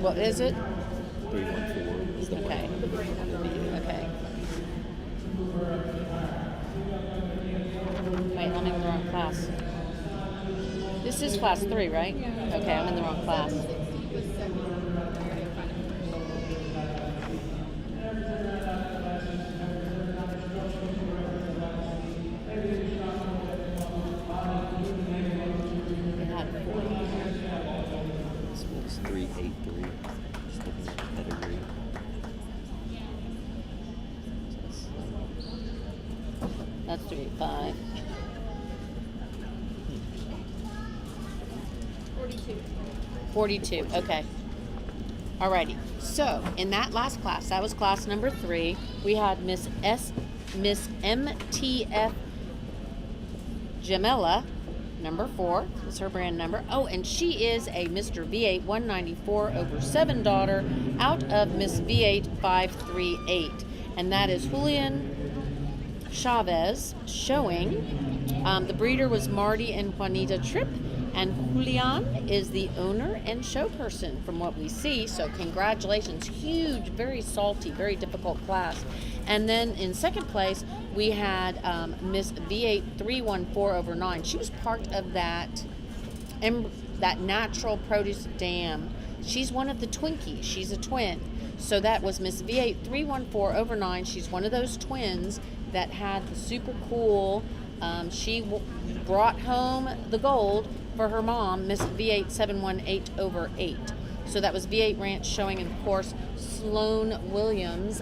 [SPEAKER 1] What is it?
[SPEAKER 4] 314 is the
[SPEAKER 1] Okay. Okay. Wait, I'm in the wrong class. This is class 3, right? Okay, I'm in the wrong class.
[SPEAKER 4] It's 383. Just looking at the pedigree.
[SPEAKER 1] That's 385. 42. Okay. Alrighty. So in that last class, that was class number 3. We had Miss MTF Jamela, number 4. That's her brand number. Oh, and she is a Mr. V8 194/7 daughter out of Miss V8 538, and that is Julian Chavez showing. The breeder was Marty and Juanita Tripp, and Julian is the owner and show person from what we see. So congratulations. Huge, very salty, very difficult class. And then in second place, we had Miss V8 314/9. She was part of that natural produce dam. She's one of the Twinkies. She's a twin. So that was Miss V8 314/9. She's one of those twins that had the super cool. She brought home the gold for her mom, Miss V8 718/8. So that was V8 Ranch showing, and of course Sloan Williams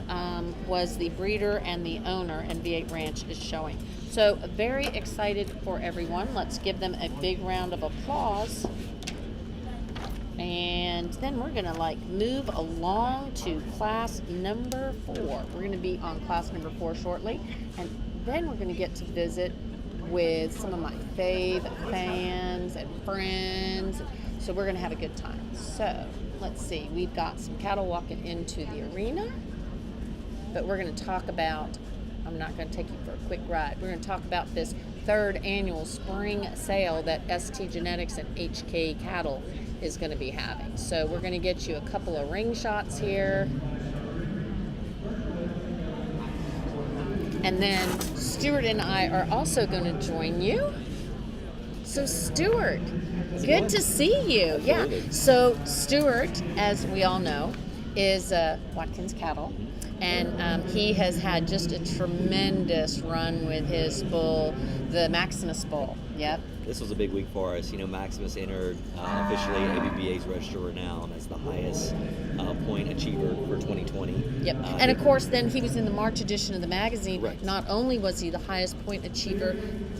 [SPEAKER 1] was the breeder and the owner, and V8 Ranch is showing. So very excited for everyone. Let's give them a big round of applause. And then we're gonna move along to class number 4. We're gonna be on class number 4 shortly, and then we're gonna get to visit with some of my fave fans and friends. So we're gonna have a good time. So let's see, we've got some cattle walking into the arena, but we're gonna talk about, I'm not gonna take you for a quick ride. We're gonna talk about this 3rd annual spring sale that ST Genetics and HK Cattle is gonna be having. So we're gonna get you a couple of ring shots here. And then Stuart and I are also going to join you. So Stuart, good to see you. Yeah. So Stuart, as we all know, is Watkins Cattle, and he has had just a tremendous run with his bull, the Maximus bull. Yep.
[SPEAKER 4] this was a big week for us. Maximus entered officially ABBA's Register of Renown as the highest point achiever for 2020.
[SPEAKER 1] Yep. And of course, then he was in the March edition of the magazine.
[SPEAKER 4] Right.
[SPEAKER 1] Not only was he the highest point achiever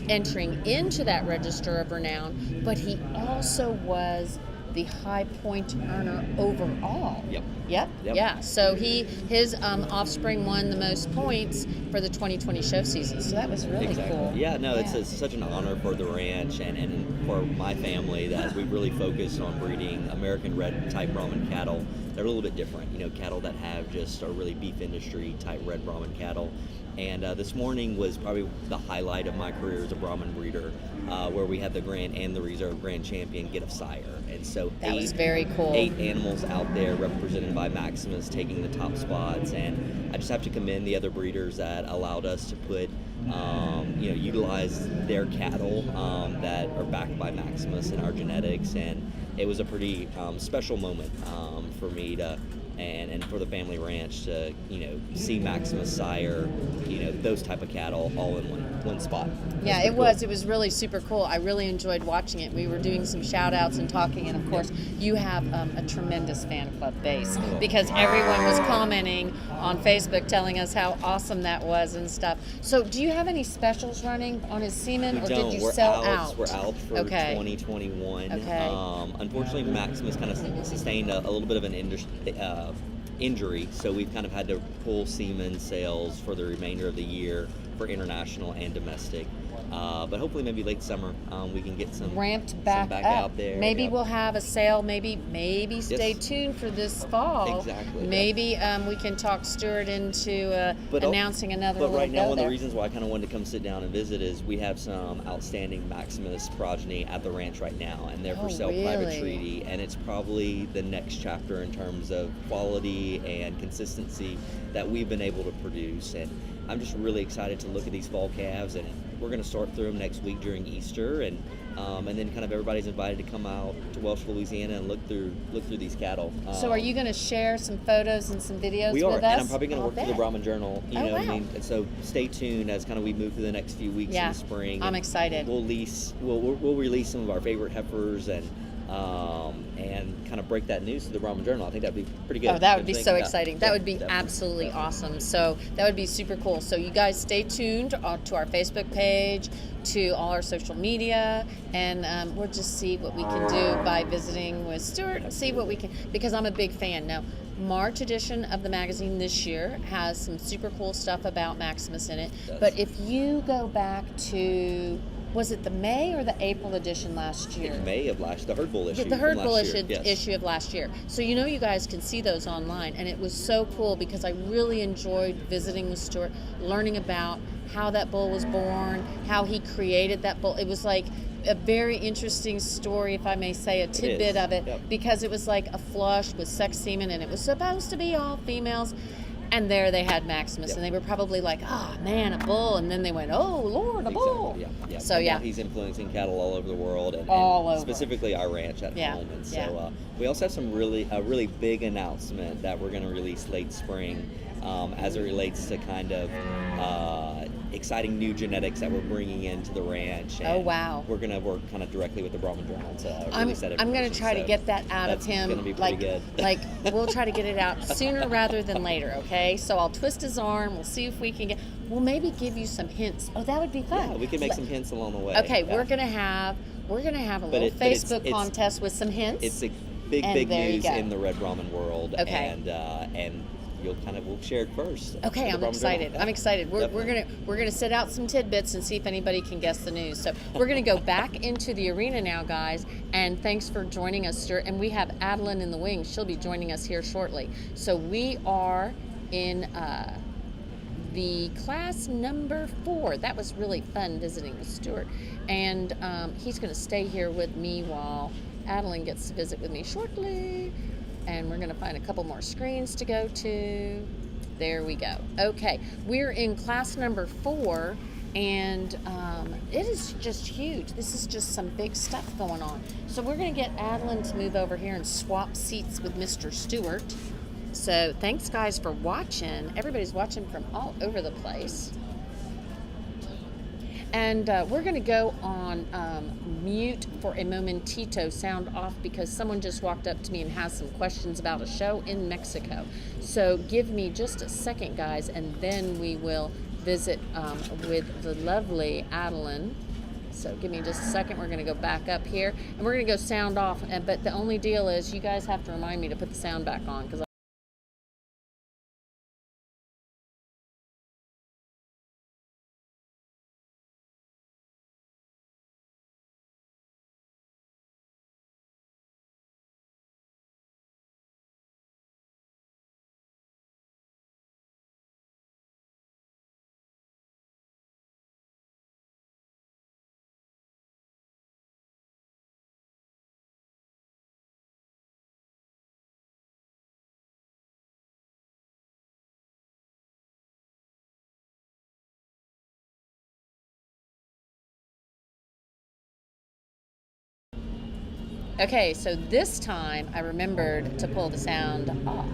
[SPEAKER 1] entering into that Register of Renown, but he also was the high point earner overall.
[SPEAKER 4] Yep.
[SPEAKER 1] Yep.
[SPEAKER 4] Yep.
[SPEAKER 1] Yeah. So his offspring won the most points for the 2020 show season. So that was really
[SPEAKER 4] Exactly.
[SPEAKER 1] cool.
[SPEAKER 4] Yeah, no, it's such an honor for the ranch and for my family that we've really focused on breeding American red type Brahman cattle. They're a little bit different, cattle that have just a really beef industry type red Brahman cattle. And this morning was probably the highlight of my career as a Brahman breeder, where we had the Grand and the Reserve Grand Champion get a sire. And so
[SPEAKER 1] That was very cool.
[SPEAKER 4] 8 animals out there represented by Maximus taking the top spots. And I just have to commend the other breeders that allowed us to put, utilize their cattle that are backed by Maximus and our genetics. And it was a pretty special moment for me to and for the family ranch to see Maximus sire those type of cattle all in one spot.
[SPEAKER 1] Yeah,
[SPEAKER 4] That's
[SPEAKER 1] it
[SPEAKER 4] pretty
[SPEAKER 1] was. It was really super cool. I really enjoyed watching it. We were doing some shout outs and talking, and of course, you have a tremendous fan club base because everyone was commenting on Facebook telling us how awesome that was and stuff. So, do you have any specials running on his semen, or did you
[SPEAKER 4] We're
[SPEAKER 1] sell
[SPEAKER 4] out.
[SPEAKER 1] out?
[SPEAKER 4] We're out for 2021.
[SPEAKER 1] Okay.
[SPEAKER 4] Unfortunately, Maximus kind of sustained a little bit of an injury, so we've kind of had to pull semen sales for the remainder of the year for international and domestic. But hopefully, maybe late summer, we can get some
[SPEAKER 1] ramped back,
[SPEAKER 4] back
[SPEAKER 1] up.
[SPEAKER 4] out there.
[SPEAKER 1] Maybe
[SPEAKER 4] Yep.
[SPEAKER 1] we'll have a sale. Maybe stay
[SPEAKER 4] Yes.
[SPEAKER 1] tuned for this fall.
[SPEAKER 4] Exactly,
[SPEAKER 1] Maybe we can talk Stuart into
[SPEAKER 4] But
[SPEAKER 1] announcing another
[SPEAKER 4] But
[SPEAKER 1] little
[SPEAKER 4] right now,
[SPEAKER 1] go
[SPEAKER 4] one of
[SPEAKER 1] there.
[SPEAKER 4] the reasons why I kind of wanted to come sit down and visit is we have some outstanding Maximus progeny at the ranch right now, and they're for
[SPEAKER 1] Oh,
[SPEAKER 4] sale private
[SPEAKER 1] really?
[SPEAKER 4] treaty, and it's probably the next chapter in terms of quality and consistency that we've been able to produce. And I'm just really excited to look at these fall calves, and we're going to sort through them next week during Easter, and then kind of everybody's invited to come out to Welsh, Louisiana, and look through these cattle.
[SPEAKER 1] So are you going to share some photos and some videos
[SPEAKER 4] We are,
[SPEAKER 1] with us?
[SPEAKER 4] and I'm probably going to
[SPEAKER 1] I'll
[SPEAKER 4] work for the
[SPEAKER 1] bet.
[SPEAKER 4] Brahman Journal. You
[SPEAKER 1] Oh,
[SPEAKER 4] know what I
[SPEAKER 1] wow.
[SPEAKER 4] mean? And so stay tuned as kind of we move through the next few weeks
[SPEAKER 1] Yeah,
[SPEAKER 4] in the spring.
[SPEAKER 1] I'm
[SPEAKER 4] and
[SPEAKER 1] excited.
[SPEAKER 4] We'll release some of our favorite heifers and kind of break that news to the Brahman Journal. I think that'd be pretty good.
[SPEAKER 1] Oh, that would
[SPEAKER 4] What
[SPEAKER 1] be
[SPEAKER 4] do you
[SPEAKER 1] so
[SPEAKER 4] think? Yeah,
[SPEAKER 1] exciting. That would be
[SPEAKER 4] definitely.
[SPEAKER 1] absolutely awesome. So that would be super cool. So you guys stay tuned to our Facebook page, to all our social media, and we'll just see what we can do by visiting with Stuart and see what we can, because I'm a big fan. Now, March edition of the magazine this year has some super cool stuff about Maximus in it.
[SPEAKER 4] does.
[SPEAKER 1] But if you go back to, was it the May or the April edition last year?
[SPEAKER 4] May of the herd bull issue.
[SPEAKER 1] The herd
[SPEAKER 4] from
[SPEAKER 1] bull
[SPEAKER 4] last year.
[SPEAKER 1] issue of last year. So you guys can see those online, and it was so cool because I really enjoyed visiting with Stuart, learning about how that bull was born, how he created that bull. It was like a very interesting story, if I may say, a tidbit of it,
[SPEAKER 4] Yep.
[SPEAKER 1] because it was like a flush with sex semen, and it was supposed to be all females. And there they had Maximus,
[SPEAKER 4] Yep.
[SPEAKER 1] and they were probably like, "Oh man, a bull!" And then they went, "Oh Lord, a bull!"
[SPEAKER 4] Exactly, yeah.
[SPEAKER 1] So
[SPEAKER 4] And
[SPEAKER 1] yeah,
[SPEAKER 4] now he's influencing cattle all over the world, and
[SPEAKER 1] All over.
[SPEAKER 4] specifically our ranch at
[SPEAKER 1] Yeah,
[SPEAKER 4] home. And so
[SPEAKER 1] yeah.
[SPEAKER 4] we also have some really big announcement that we're going to release late spring, as it relates to kind of exciting new genetics that we're bringing into the ranch. And
[SPEAKER 1] Oh, wow.
[SPEAKER 4] We're going to work kind of directly with the Brahman Journal to
[SPEAKER 1] I'm
[SPEAKER 4] release that
[SPEAKER 1] going to
[SPEAKER 4] information.
[SPEAKER 1] try to
[SPEAKER 4] So
[SPEAKER 1] get that out of
[SPEAKER 4] that's
[SPEAKER 1] him.
[SPEAKER 4] gonna be
[SPEAKER 1] like,
[SPEAKER 4] pretty good.
[SPEAKER 1] like we'll try to get it out sooner rather than later. Okay, so I'll twist his arm. We'll see if we can get. We'll maybe give you some hints. Oh, that would be fun.
[SPEAKER 4] Yeah, we can make some hints along the way.
[SPEAKER 1] Okay,
[SPEAKER 4] Yeah.
[SPEAKER 1] we're gonna have a
[SPEAKER 4] But
[SPEAKER 1] little
[SPEAKER 4] it's-
[SPEAKER 1] Facebook contest with some hints.
[SPEAKER 4] It's a big
[SPEAKER 1] And there you
[SPEAKER 4] news
[SPEAKER 1] go.
[SPEAKER 4] in the red Brahman world,
[SPEAKER 1] Okay.
[SPEAKER 4] and we'll share it first.
[SPEAKER 1] Okay,
[SPEAKER 4] with the
[SPEAKER 1] I'm
[SPEAKER 4] Brahman
[SPEAKER 1] excited.
[SPEAKER 4] Journal.
[SPEAKER 1] I'm excited. We're
[SPEAKER 4] Definitely.
[SPEAKER 1] gonna set out some tidbits and see if anybody can guess the news. So we're gonna go back into the arena now, guys. And thanks for joining us, Stuart. And we have Adeline in the wings. She'll be joining us here shortly. So we are in the class number 4. That was really fun visiting with Stuart, and he's gonna stay here with me while Adeline gets to visit with me shortly. And we're going to find a couple more screens to go to. There we go. Okay, we're in class number 4, and it is just huge. This is just some big stuff going on. So we're going to get Adeline to move over here and swap seats with Mr. Stewart. So thanks, guys, for watching. Everybody's watching from all over the place. And we're going to go on mute for a momentito, sound off, because someone just walked up to me and has some questions about a show in Mexico. So give me just a second, guys, and then we will visit with the lovely Adeline. So give me just a second. We're going to go back up here, and we're going to go sound off. But the only deal is you guys have to remind me to put the sound back on, because okay, so this time I remembered to pull the sound off.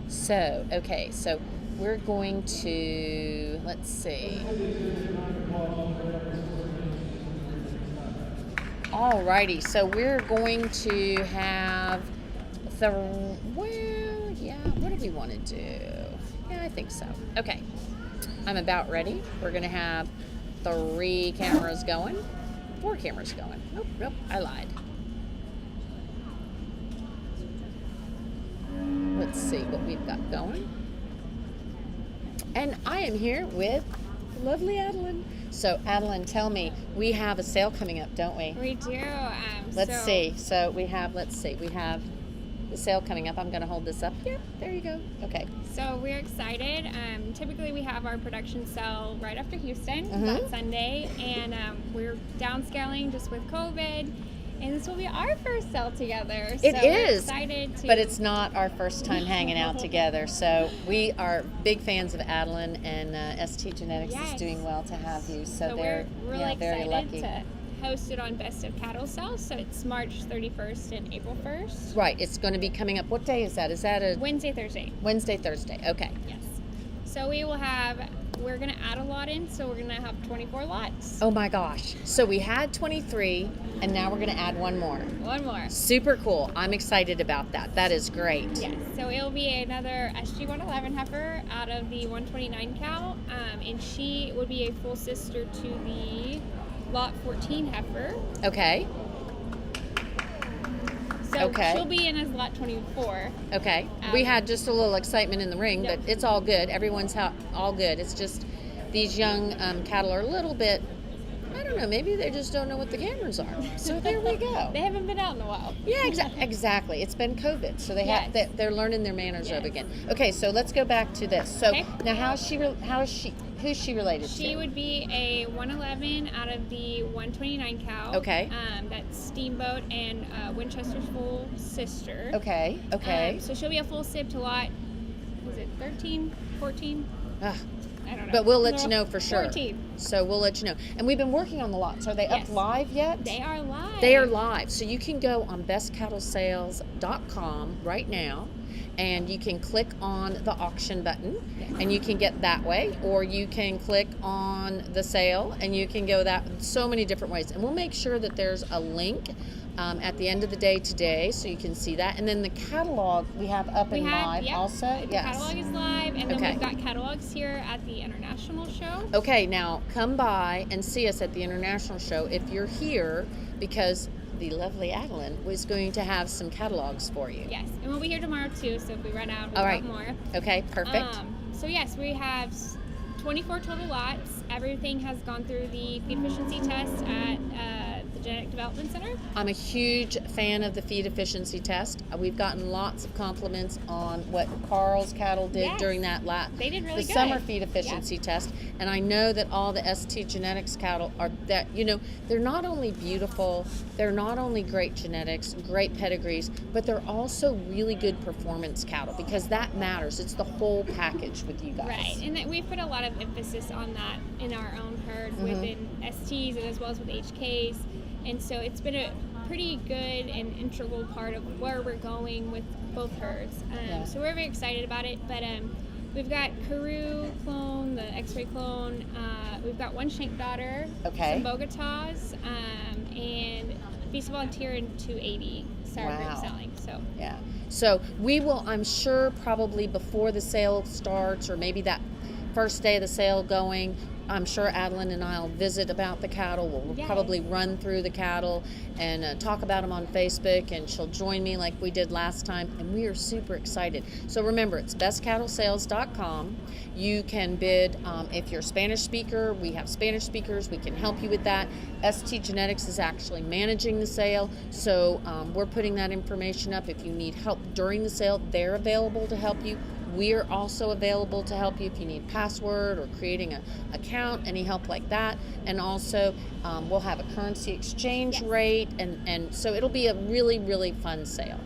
[SPEAKER 1] So, okay, so we're going to, let's see. Alrighty, so we're going to have what do we want to do? Yeah, I think so. Okay, I'm about ready. We're going to have 3 cameras going, 4 cameras going. Nope, I lied. Let's see what we've got going. And I am here with the lovely Adeline. So, Adeline, tell me, we have a sale coming up, don't we?
[SPEAKER 5] We do.
[SPEAKER 1] Let's see. So we have the sale coming up. I'm going to hold this up. Yep, there you go. Okay.
[SPEAKER 5] So we're excited. Typically we have our production sale right after Houston
[SPEAKER 1] Mm-hmm.
[SPEAKER 5] that Sunday, and we're downscaling just with COVID. And this will be our first sale together.
[SPEAKER 1] It
[SPEAKER 5] so
[SPEAKER 1] is.
[SPEAKER 5] We're excited to.
[SPEAKER 1] But it's not our first time hanging out together. So we are big fans of Adeline, and ST Genetics is
[SPEAKER 5] Yes.
[SPEAKER 1] doing well to have you. So
[SPEAKER 5] we're really
[SPEAKER 1] very
[SPEAKER 5] excited
[SPEAKER 1] lucky.
[SPEAKER 5] to host it on Best of Cattle Sales. So it's March 31st and April 1st.
[SPEAKER 1] Right. It's going to be coming up. What day is that? Is that a
[SPEAKER 5] Wednesday, Thursday.
[SPEAKER 1] Wednesday, Thursday? Okay.
[SPEAKER 5] Yes. So we're going to add a lot in. So we're going to have 24 lots.
[SPEAKER 1] Oh my gosh. So we had 23, and now we're going to add one more.
[SPEAKER 5] One more.
[SPEAKER 1] Super cool. I'm excited about that. That is great.
[SPEAKER 5] Yes, so it'll be another SG111 heifer out of the 129 cow, and she would be a full sister to the lot 14 heifer.
[SPEAKER 1] Okay.
[SPEAKER 5] So
[SPEAKER 1] Okay.
[SPEAKER 5] she'll be in as lot 24.
[SPEAKER 1] Okay. We had just a little excitement in the ring,
[SPEAKER 5] Yep.
[SPEAKER 1] but it's all good. Everyone's all good. It's just these young cattle are a little bit, I don't know, maybe they just don't know what the cameras are. So there we go.
[SPEAKER 5] They haven't been out in a while.
[SPEAKER 1] Yeah, exactly. It's been COVID, so they
[SPEAKER 5] Yes.
[SPEAKER 1] they're learning their manners
[SPEAKER 5] Yes.
[SPEAKER 1] up again. Okay, so let's go back to this. So
[SPEAKER 5] Okay.
[SPEAKER 1] now, who's she related to?
[SPEAKER 5] She would be a 111 out of the 129 cow.
[SPEAKER 1] Okay.
[SPEAKER 5] That's Steamboat and Winchester's full sister.
[SPEAKER 1] Okay.
[SPEAKER 5] So she'll be a full sib to lot, is it 13, 14?
[SPEAKER 1] Ugh.
[SPEAKER 5] I don't know.
[SPEAKER 1] But we'll let you know for sure.
[SPEAKER 5] 14.
[SPEAKER 1] So we'll let you know. And we've been working on the lots. Are they
[SPEAKER 5] Yes.
[SPEAKER 1] up live yet?
[SPEAKER 5] They are live.
[SPEAKER 1] They are live. So you can go on bestcattlesales.com right now, and you can click on the auction button, and you can get that way, or you can click on the sale, and you can go that so many different ways. And we'll make sure that there's a link at the end of the day today, so you can see that. And then the catalog we have up and live also.
[SPEAKER 5] The catalog is live, and then
[SPEAKER 1] Okay.
[SPEAKER 5] we've got catalogs here at the International Show.
[SPEAKER 1] Okay, now come by and see us at the International Show if you're here, because the lovely Adeline was going to have some catalogs for you.
[SPEAKER 5] Yes, and we'll be here tomorrow too, so if we run out, we'll
[SPEAKER 1] All
[SPEAKER 5] have
[SPEAKER 1] right.
[SPEAKER 5] more.
[SPEAKER 1] Okay, perfect.
[SPEAKER 5] So yes, we have 24 total lots. Everything has gone through the feed efficiency test at the Genetic Development Center.
[SPEAKER 1] I'm a huge fan of the feed efficiency test. We've gotten lots of compliments on what Carl's cattle did
[SPEAKER 5] Yes.
[SPEAKER 1] during that
[SPEAKER 5] They did really
[SPEAKER 1] the
[SPEAKER 5] good.
[SPEAKER 1] summer feed efficiency test. And I know that all the ST Genetics cattle are that, they're not only beautiful, they're not only great genetics, great pedigrees, but they're also really good performance cattle, because that matters. It's the whole package with you guys.
[SPEAKER 5] Right, and that we've put a lot of emphasis on that in our own herd within STs and as well as with HKs, and so it's been a pretty good and integral part of where we're going with both herds.
[SPEAKER 1] Yeah.
[SPEAKER 5] So we're very excited about it, but We've got Karoo clone, the X-ray clone. We've got one Shank daughter,
[SPEAKER 1] Okay.
[SPEAKER 5] some Bogotas, and Beast Volunteer and 280 sour
[SPEAKER 1] Wow.
[SPEAKER 5] grape selling. So
[SPEAKER 1] Yeah. So we will, I'm sure, probably before the sale starts, or maybe that first day of the sale going, I'm sure Adeline and I'll visit about the cattle. We'll
[SPEAKER 5] Yes.
[SPEAKER 1] probably run through the cattle and talk about them on Facebook, and she'll join me like we did last time, and we are super excited. So remember, it's bestcattlesales.com. You can bid if you're a Spanish speaker. We have Spanish speakers. We can help you with that. ST Genetics is actually managing the sale, so we're putting that information up. If you need help during the sale, they're available to help you. We're also available to help you if you need password or creating an account, any help like that. And also, we'll have a currency exchange
[SPEAKER 5] Yes.
[SPEAKER 1] rate, and so it'll be a really, really fun sale.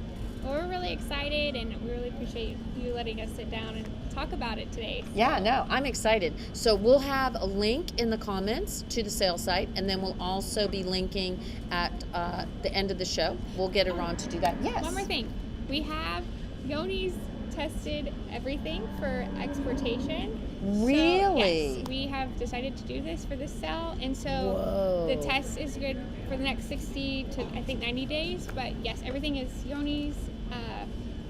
[SPEAKER 5] well, we're really excited, and we really appreciate you letting us sit down and talk about it today.
[SPEAKER 1] Yeah, no, I'm excited. So we'll have a link in the comments to the sale site, and then we'll also be linking at the end of the show. We'll get around to do that. Yes.
[SPEAKER 5] One more thing. We have Yoni's tested everything for exportation.
[SPEAKER 1] Really?
[SPEAKER 5] So, yes, we have decided to do this for this sale, and so
[SPEAKER 1] Whoa.
[SPEAKER 5] the test is good for the next 60 to, I think, 90 days. But yes, everything is Yoni's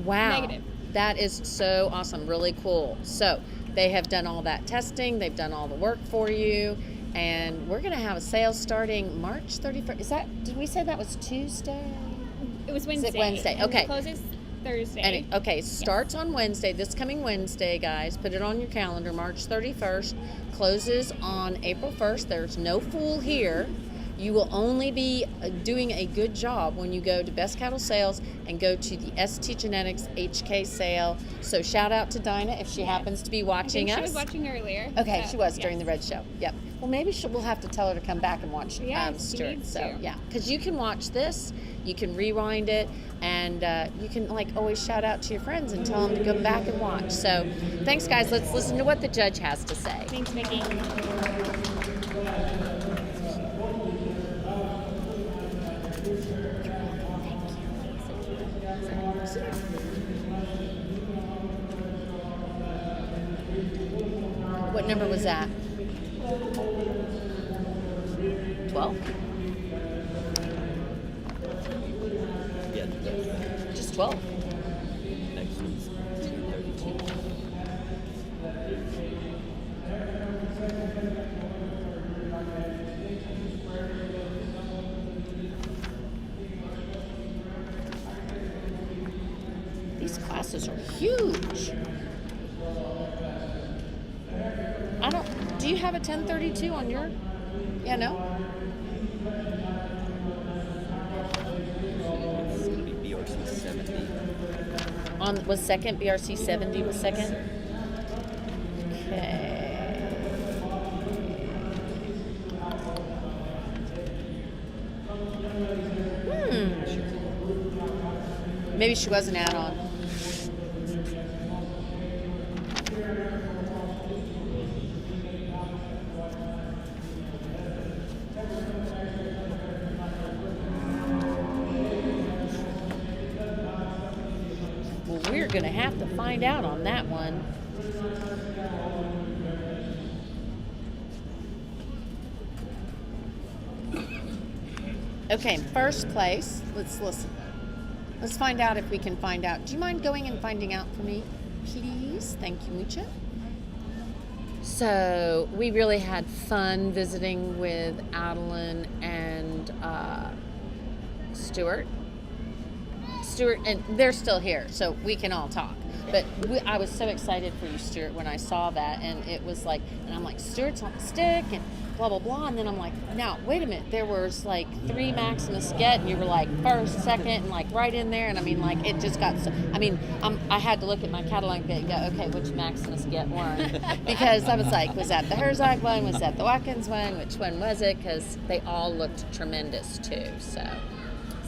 [SPEAKER 1] Wow.
[SPEAKER 5] negative.
[SPEAKER 1] That is so awesome. Really cool. So they have done all that testing. They've done all the work for you. And we're going to have a sale starting March 31st. Did we say that was Tuesday?
[SPEAKER 5] It was
[SPEAKER 1] Is
[SPEAKER 5] Wednesday.
[SPEAKER 1] it Wednesday?
[SPEAKER 5] and
[SPEAKER 1] Okay.
[SPEAKER 5] It closes Thursday.
[SPEAKER 1] And okay, starts on Wednesday, this coming Wednesday, guys. Put it on your calendar, March 31st. Closes on April 1st. There's no fool here. You will only be doing a good job when you go to Best Cattle Sales and go to the ST Genetics HK sale. So shout out to Dinah if she happens to be
[SPEAKER 5] I
[SPEAKER 1] watching
[SPEAKER 5] think
[SPEAKER 1] us.
[SPEAKER 5] she was watching earlier.
[SPEAKER 1] Okay,
[SPEAKER 5] so,
[SPEAKER 1] she was
[SPEAKER 5] yes.
[SPEAKER 1] during the Red Show. Yep. Well, maybe we'll have to tell her to come back and watch
[SPEAKER 5] Yes, she
[SPEAKER 1] Stuart.
[SPEAKER 5] needs
[SPEAKER 1] So
[SPEAKER 5] to.
[SPEAKER 1] yeah, because you can watch this, you can rewind it, and you can always shout out to your friends and tell them to go back and watch. So thanks, guys. Let's listen to what the judge has to say.
[SPEAKER 5] Thanks, Mickey.
[SPEAKER 1] What number was that? 12?
[SPEAKER 4] Yeah,
[SPEAKER 1] Just 12.
[SPEAKER 4] next one's 232.
[SPEAKER 1] These classes are huge. Do you have a 1032 on your? Yeah, no?
[SPEAKER 4] It's going to be BRC 70.
[SPEAKER 1] Was second, BRC 70 was second? Okay. Maybe she was an add-on. Well, we're going to have to find out on that one. Okay, first place. Let's listen. Let's find out if we can find out. Do you mind going and finding out for me, please? Thank you, mucho. So we really had fun visiting with Adeline and Stuart. Stuart, and they're still here, so we can all talk. But I was so excited for you, Stuart, when I saw that, and it was like, and I'm like, Stuart's on the stick, and blah, blah, blah. And then I'm like, now, wait a minute. There was like 3 Maximus get, and you were like first, second, and like right in there. And I mean, like, it just got so, I mean, I had to look at my catalog and go, okay, which Maximus get won? Because I was like, was that the Herzog one? Was that the Watkins one? Which one was it? Because they all looked tremendous too, so.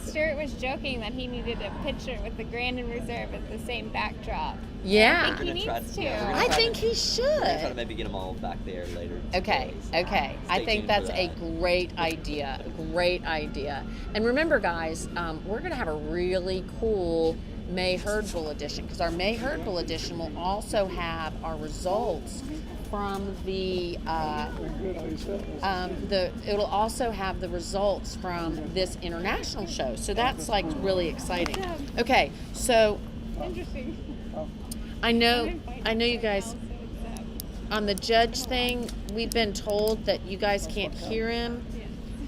[SPEAKER 5] Stuart was joking that he needed a picture with the Grand and Reserve at the same backdrop.
[SPEAKER 1] Yeah.
[SPEAKER 5] I think he needs to.
[SPEAKER 4] yeah, we're gonna
[SPEAKER 1] I
[SPEAKER 4] try
[SPEAKER 1] think
[SPEAKER 4] to-
[SPEAKER 1] he
[SPEAKER 4] We're gonna try to
[SPEAKER 1] should.
[SPEAKER 4] maybe get them all back there later.
[SPEAKER 1] Okay,
[SPEAKER 4] today, so
[SPEAKER 1] okay. I
[SPEAKER 4] stay
[SPEAKER 1] think
[SPEAKER 4] tuned
[SPEAKER 1] that's
[SPEAKER 4] for
[SPEAKER 1] a
[SPEAKER 4] that.
[SPEAKER 1] great idea. Great idea. And remember, guys, we're going to have a really cool May Herd Bull edition, because our May Herd Bull edition will also have our results from the it'll also have the results from this international show. So that's like really exciting. Okay, so
[SPEAKER 3] Interesting.
[SPEAKER 1] I know you guys on the judge thing, we've been told that you guys can't hear him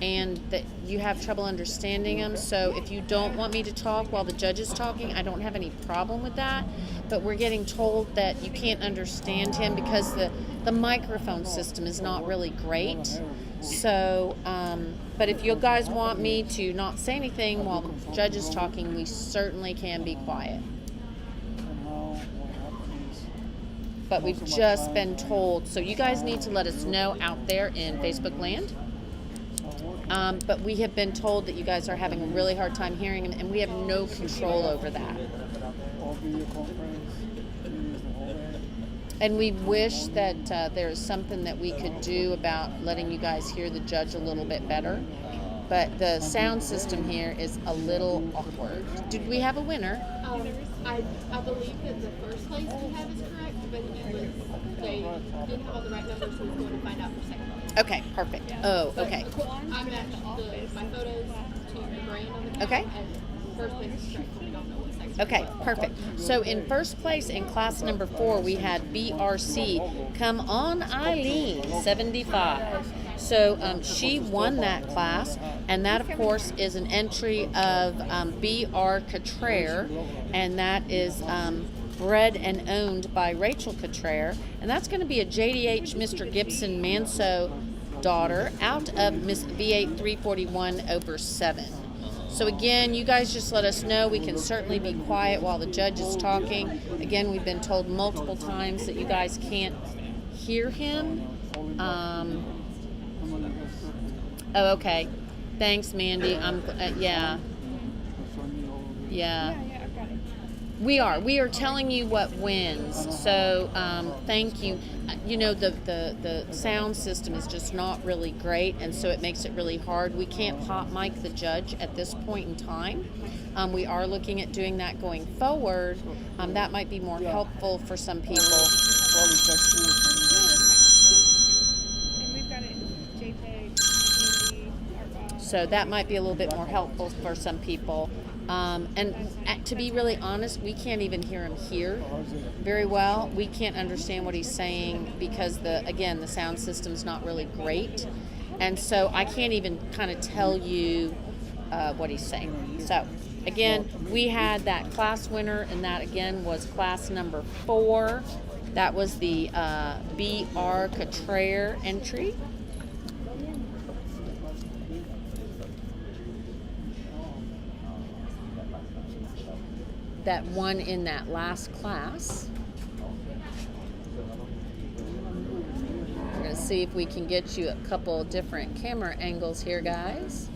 [SPEAKER 1] and that you have trouble understanding him. So if you don't want me to talk while the judge is talking, I don't have any problem with that. But we're getting told that you can't understand him because the microphone system is not really great. So, but if you guys want me to not say anything while the judge is talking, we certainly can be quiet. But we've just been told, so you guys need to let us know out there in Facebook land. But we have been told that you guys are having a really hard time hearing him, and we have no control over that. And we wish that there's something that we could do about letting you guys hear the judge a little bit better. But the sound system here is a little awkward. Did we have a winner?
[SPEAKER 6] I believe that the first place we have is correct, but they didn't have all the right numbers, so we're going to find out for second place.
[SPEAKER 1] Okay, perfect. Oh, okay.
[SPEAKER 6] I matched my photos to the brand on the cap,
[SPEAKER 1] Okay.
[SPEAKER 6] and first place is correct, but we don't know what second place
[SPEAKER 1] Okay, perfect. So in first place in class number 4, we had BRC. Come on, Eileen, 75. So she won that class, and that, of course, is an entry of B.R. Cottrell, and that is bred and owned by Rachel Cottrell, and that's going to be a JDH Mr. Gibson Manso daughter out of Miss V8 341 over 7. So again, you guys just let us know. We can certainly be quiet while the judge is talking. Again, we've been told multiple times that you guys can't hear him. Oh, okay. Thanks, Mandy. Yeah. We are telling you what wins. So thank you. You know, the sound system is just not really great, and so it makes it really hard. We can't hot mic the judge at this point in time. We are looking at doing that going forward. That might be more helpful for some people.
[SPEAKER 3] And we've got it JPEG,
[SPEAKER 1] So that might be a little bit more helpful for some people. And to be really honest, we can't even hear him here very well. We can't understand what he's saying because the sound system's not really great. And so I can't even kind of tell you what he's saying. So again, we had that class winner, and that again was class number 4. That was the B.R. Cottrell entry. That won in that last class. We're going to see if we can get you a couple different camera angles here, guys.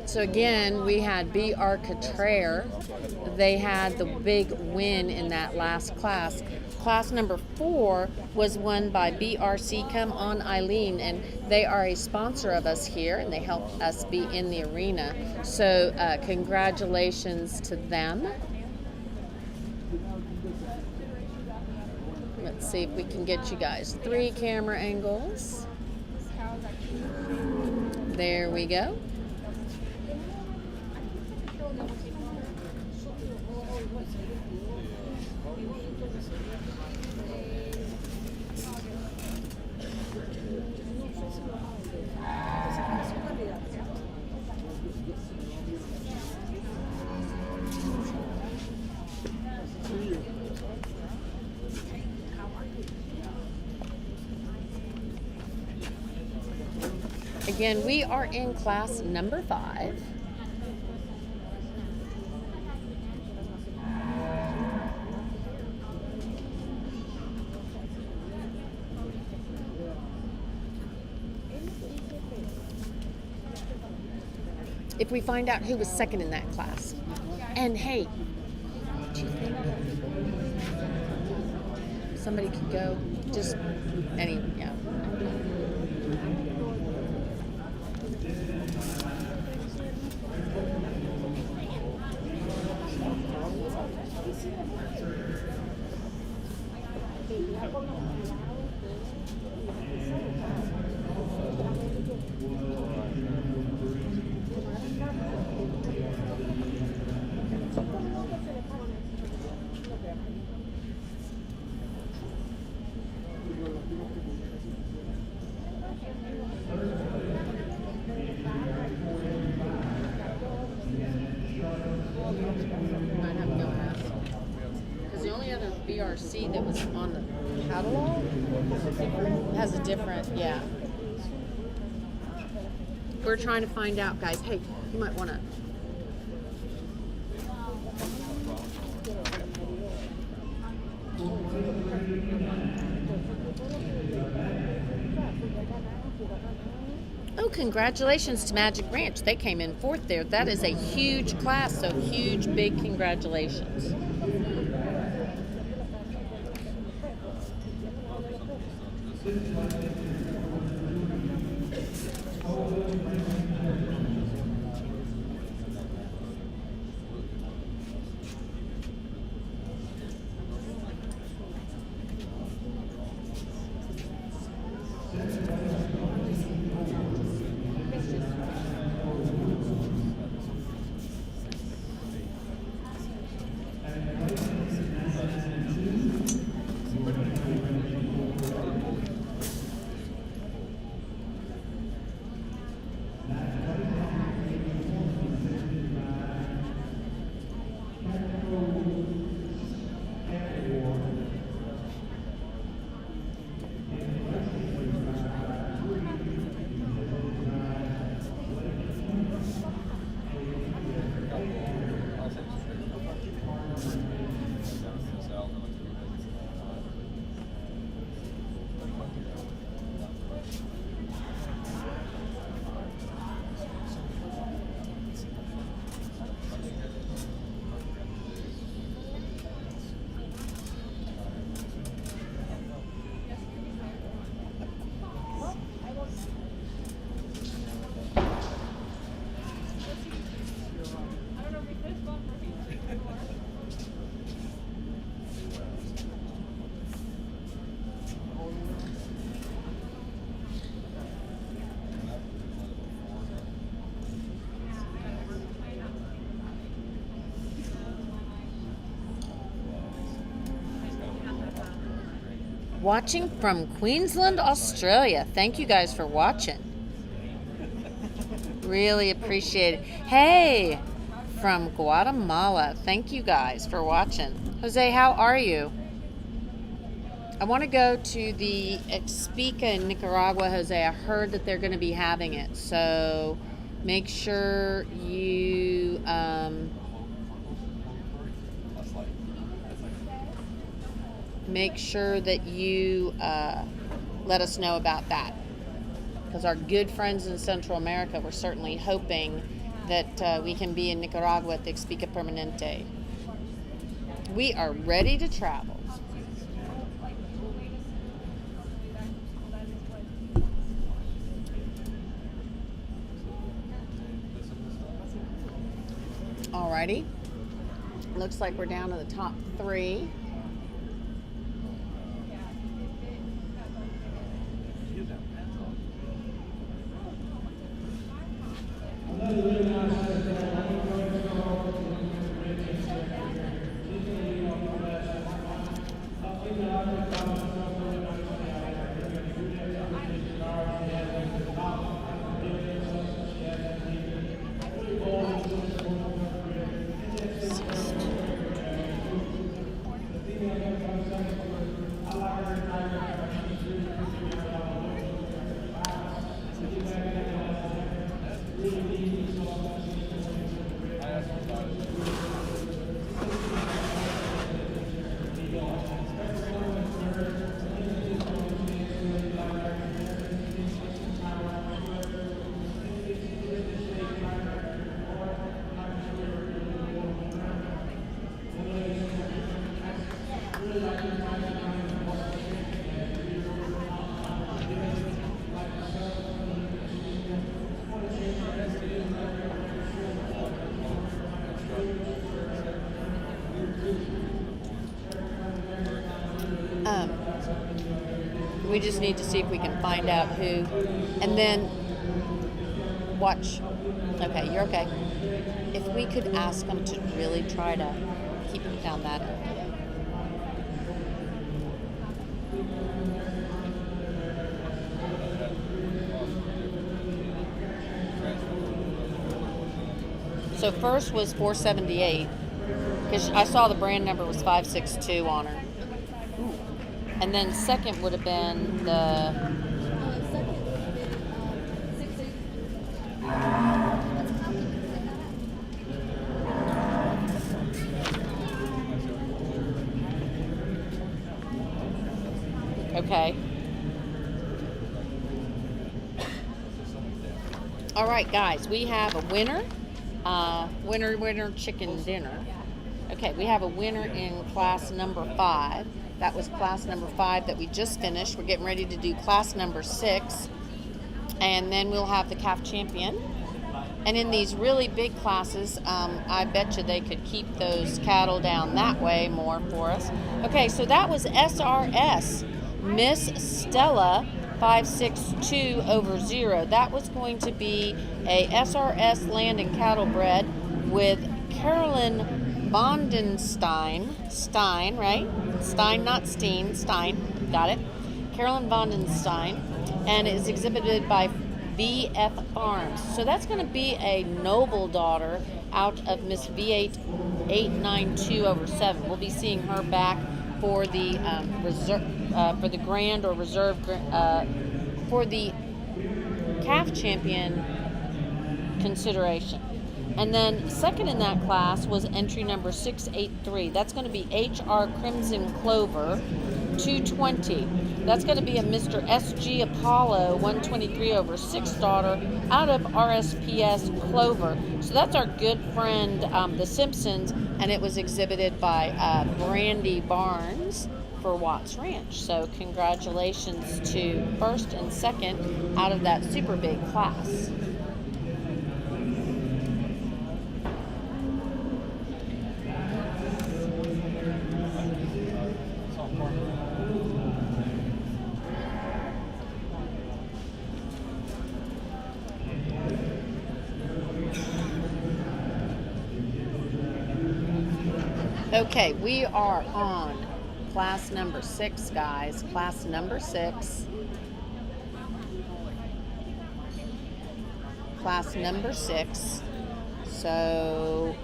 [SPEAKER 1] So again, we had B.R. Cottrell. They had the big win in that last class. Class number 4 was won by BRC Come On Eileen, and they are a sponsor of us here, and they help us be in the arena. So congratulations to them. Let's see if we can get you guys 3 camera angles. There we go. Again, we are in class number 5. If we find out who was second in that class. And hey, do you think somebody could go? Just yeah. Might have no ask. Because the only other BRC that was on the catalog has a different, yeah. We're trying to find out, guys. Hey, you might want to. Oh, congratulations to Magic Ranch. They came in 4th there. That is a huge class, so huge, big congratulations. Watching from Queensland, Australia. Thank you guys for watching. Really appreciate it. Hey, from Guatemala. Thank you guys for watching. Jose, how are you? I want to go to the Expica in Nicaragua, Jose. I heard that they're going to be having it. So make sure you... make sure that you let us know about that, because our good friends in Central America, we're certainly hoping that we can be in Nicaragua at the Expica Permanente. We are ready to travel. Alrighty, looks like we're down to the top 3. We just need to see if we can find out who. And then, watch. Okay, you're okay. If we could ask them to really try to keep it down that end. So first was 478, because I saw the brand number was 562 on her. And then second would have been the
[SPEAKER 6] Second would have been 680.
[SPEAKER 1] okay. All right, guys, we have a winner. Winner chicken dinner. Okay, we have a winner in class number 5. That was class number 5 that we just finished. We're getting ready to do class number 6. And then we'll have the calf champion. And in these really big classes, I bet you they could keep those cattle down that way more for us. Okay, so that was SRS, Miss Stella 562 over 0. That was going to be a SRS land and cattle bred with Carolyn Vondenstein. Stein, right? Stein, not Steen. Stein. Got it. Carolyn Vondenstein. And it is exhibited by VF Farms. So that's going to be a noble daughter out of Miss V8 892 over 7. We'll be seeing her back for the reserve, for the grand or reserve, for the calf champion consideration. And then second in that class was entry number 683. That's going to be HR Crimson Clover 220. That's going to be a Mr. SG Apollo 123 over 6 daughter out of RSPS Clover. So that's our good friend, the Simpsons, and it was exhibited by Brandy Barnes for Watts Ranch. So congratulations to first and second out of that super big class. Okay, we are on class number 6, guys. Class number 6. Class number 6. So,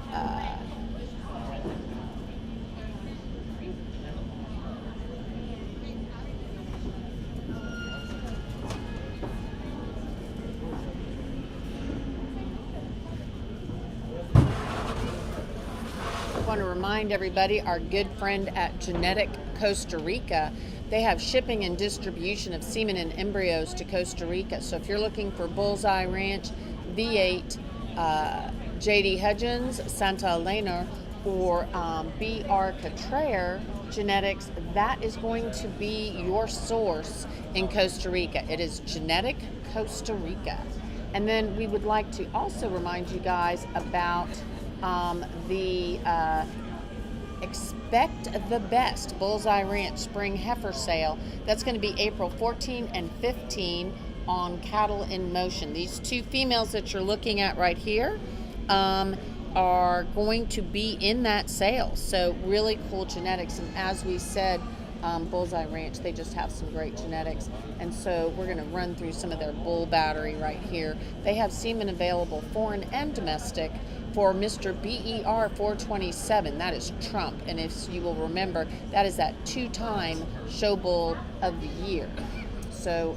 [SPEAKER 1] I want to remind everybody, our good friend at Genetic Costa Rica, they have shipping and distribution of semen and embryos to Costa Rica. So if you're looking for Bullseye Ranch, V8, JD Hudgens, Santa Elena, or BR Catrayer Genetics, that is going to be your source in Costa Rica. It is Genetic Costa Rica. And then we would like to also remind you guys about the Expect the Best Bullseye Ranch Spring Heifer Sale. That's going to be April 14 and 15 on Cattle in Motion. These two females that you're looking at right here are going to be in that sale. So really cool genetics. And as we said, Bullseye Ranch, they just have some great genetics. And so we're going to run through some of their bull battery right here. They have semen available, foreign and domestic, for Mr. BER 427. That is Trump. And if you will remember, that is that 2-time Show Bull of the Year. So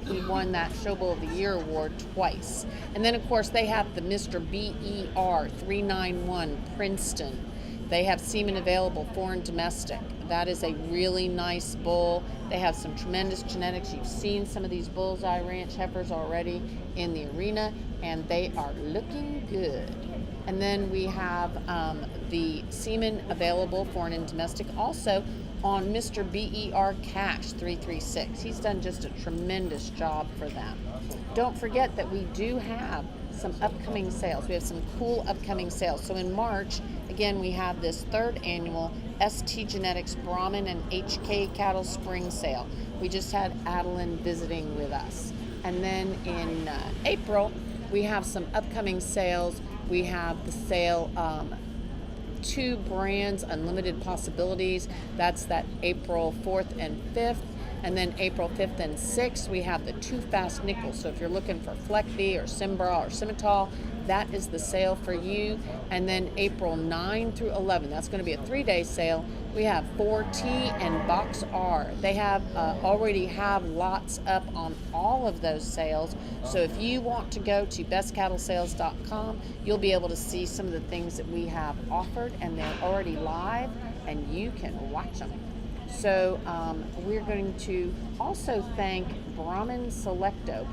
[SPEAKER 1] he won that Show Bull of the Year award twice. And then, of course, they have the Mr. BER 391 Princeton. They have semen available, foreign domestic. That is a really nice bull. They have some tremendous genetics. You've seen some of these Bullseye Ranch heifers already in the arena, and they are looking good. And then we have the semen available, foreign and domestic, also on Mr. BER Cash 336. He's done just a tremendous job for them. Don't forget that we do have some upcoming sales. We have some cool upcoming sales. So in March, again, we have this 3rd annual ST Genetics Brahmin and HK Cattle Spring Sale. We just had Adeline visiting with us. And then in April, we have some upcoming sales. We have the sale, 2 brands, Unlimited Possibilities. That's that April 4th and 5th. And then April 5th and 6th, we have the 2 Fast Nickels. So if you're looking for Fleckby or Simbra or Simmental, that is the sale for you. And then April 9 through 11, that's going to be a 3-day sale. We have 4T and Box R. They have already have lots up on all of those sales. So if you want to go to bestcattlesales.com, you'll be able to see some of the things that we have offered, and they're already live, and you can watch them. So we're going to also thank Brahmin Selecto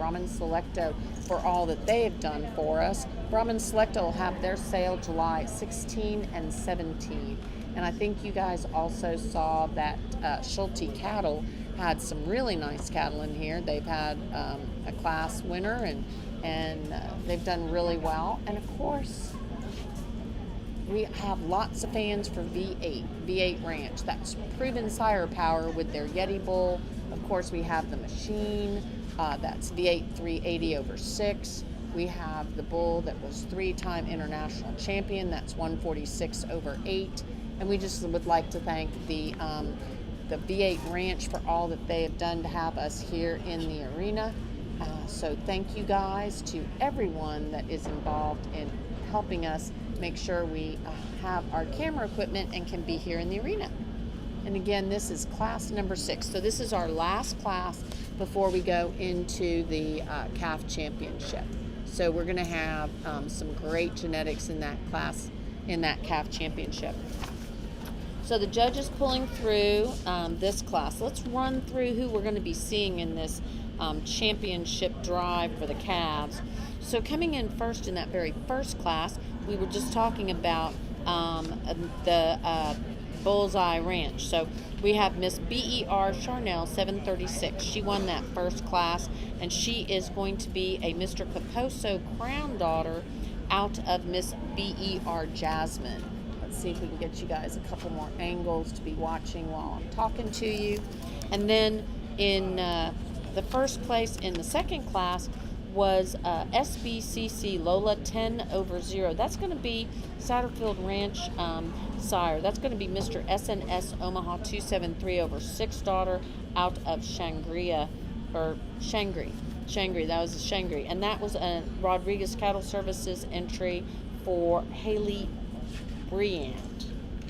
[SPEAKER 1] for all that they have done for us. Brahmin Selecto will have their sale July 16 and 17. And I think you guys also saw that Schulte Cattle had some really nice cattle in here. They've had a class winner, and they've done really well. And of course, we have lots of fans for V8 Ranch. That's proven sire power with their Yeti bull. Of course, we have the machine. That's V8 380/6. We have the bull that was 3-time international champion. That's 146/8. And we just would like to thank the V8 Ranch for all that they have done to have us here in the arena. So thank you guys to everyone that is involved in helping us make sure we have our camera equipment and can be here in the arena. And again, this is class number 6. So this is our last class before we go into the calf championship. So we're going to have some great genetics in that class, in that calf championship. So the judges pulling through this class. Let's run through who we're going to be seeing in this championship drive for the calves. So coming in first in that very first class, we were just talking about the Bullseye Ranch. So we have Miss BER Charnel 736. She won that first class, and she is going to be a Mr. Caposo crown daughter out of Miss BER Jasmine. Let's see if we can get you guys a couple more angles to be watching while I'm talking to you. And then in the first place in the second class was SBCC Lola 10/0. That's going to be Satterfield Ranch sire. That's going to be Mr. SNS Omaha 273/6 daughter out of Shangri. That was a Shangri. And that was a Rodriguez Cattle Services entry for Haley Briand.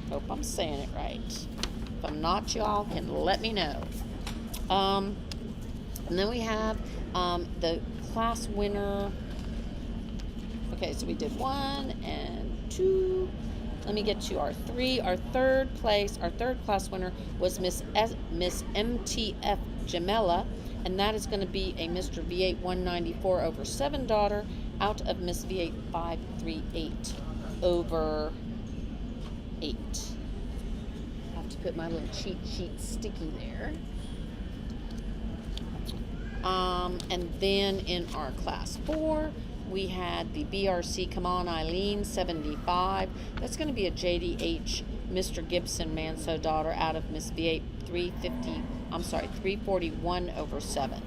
[SPEAKER 1] Hope I'm saying it right. If I'm not, y'all can let me know. And then we have the class winner. Okay, so we did 1 and 2. Let me get to our 3. Our third class winner was Miss MTF Jamela, and that is going to be a Mr. V8 194/7 daughter out of Miss V8 538/8. I have to put my little cheat sheet sticky there. And then in our class 4, we had the BRC Come On Eileen 75. That's going to be a JDH Mr. Gibson Manso daughter out of Miss V8 341/7.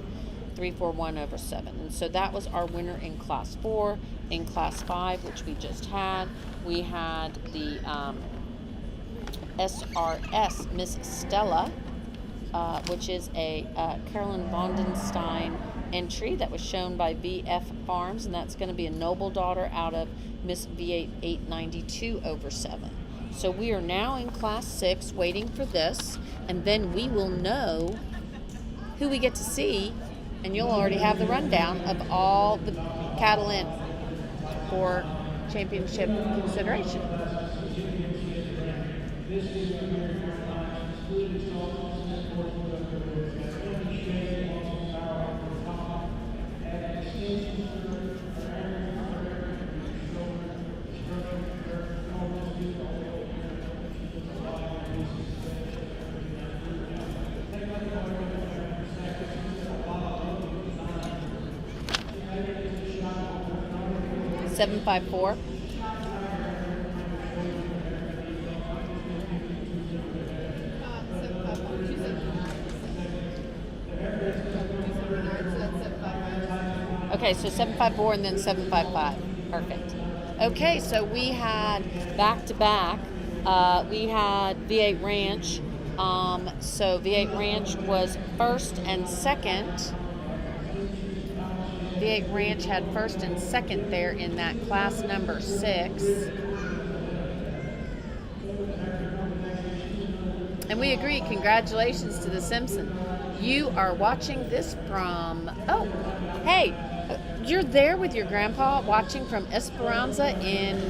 [SPEAKER 1] 341/7. And so that was our winner in class 4. In class 5, which we just had, we had the SRS Miss Stella, which is a Carolyn Vondenstein entry that was shown by VF Farms, and that's going to be a noble daughter out of Miss V8 892/7. So we are now in class 6 waiting for this, and then we will know who we get to see, and you'll already have the rundown of all the cattle in for championship consideration. 754. Okay, so 754 and then 755. Perfect. Okay, so we had back to back. We had V8 Ranch. So V8 Ranch was first and second. V8 Ranch had first and second there in that class number 6. And we agree. Congratulations to the Simpson. You are watching this from, oh, hey, you're there with your grandpa watching from Esperanza in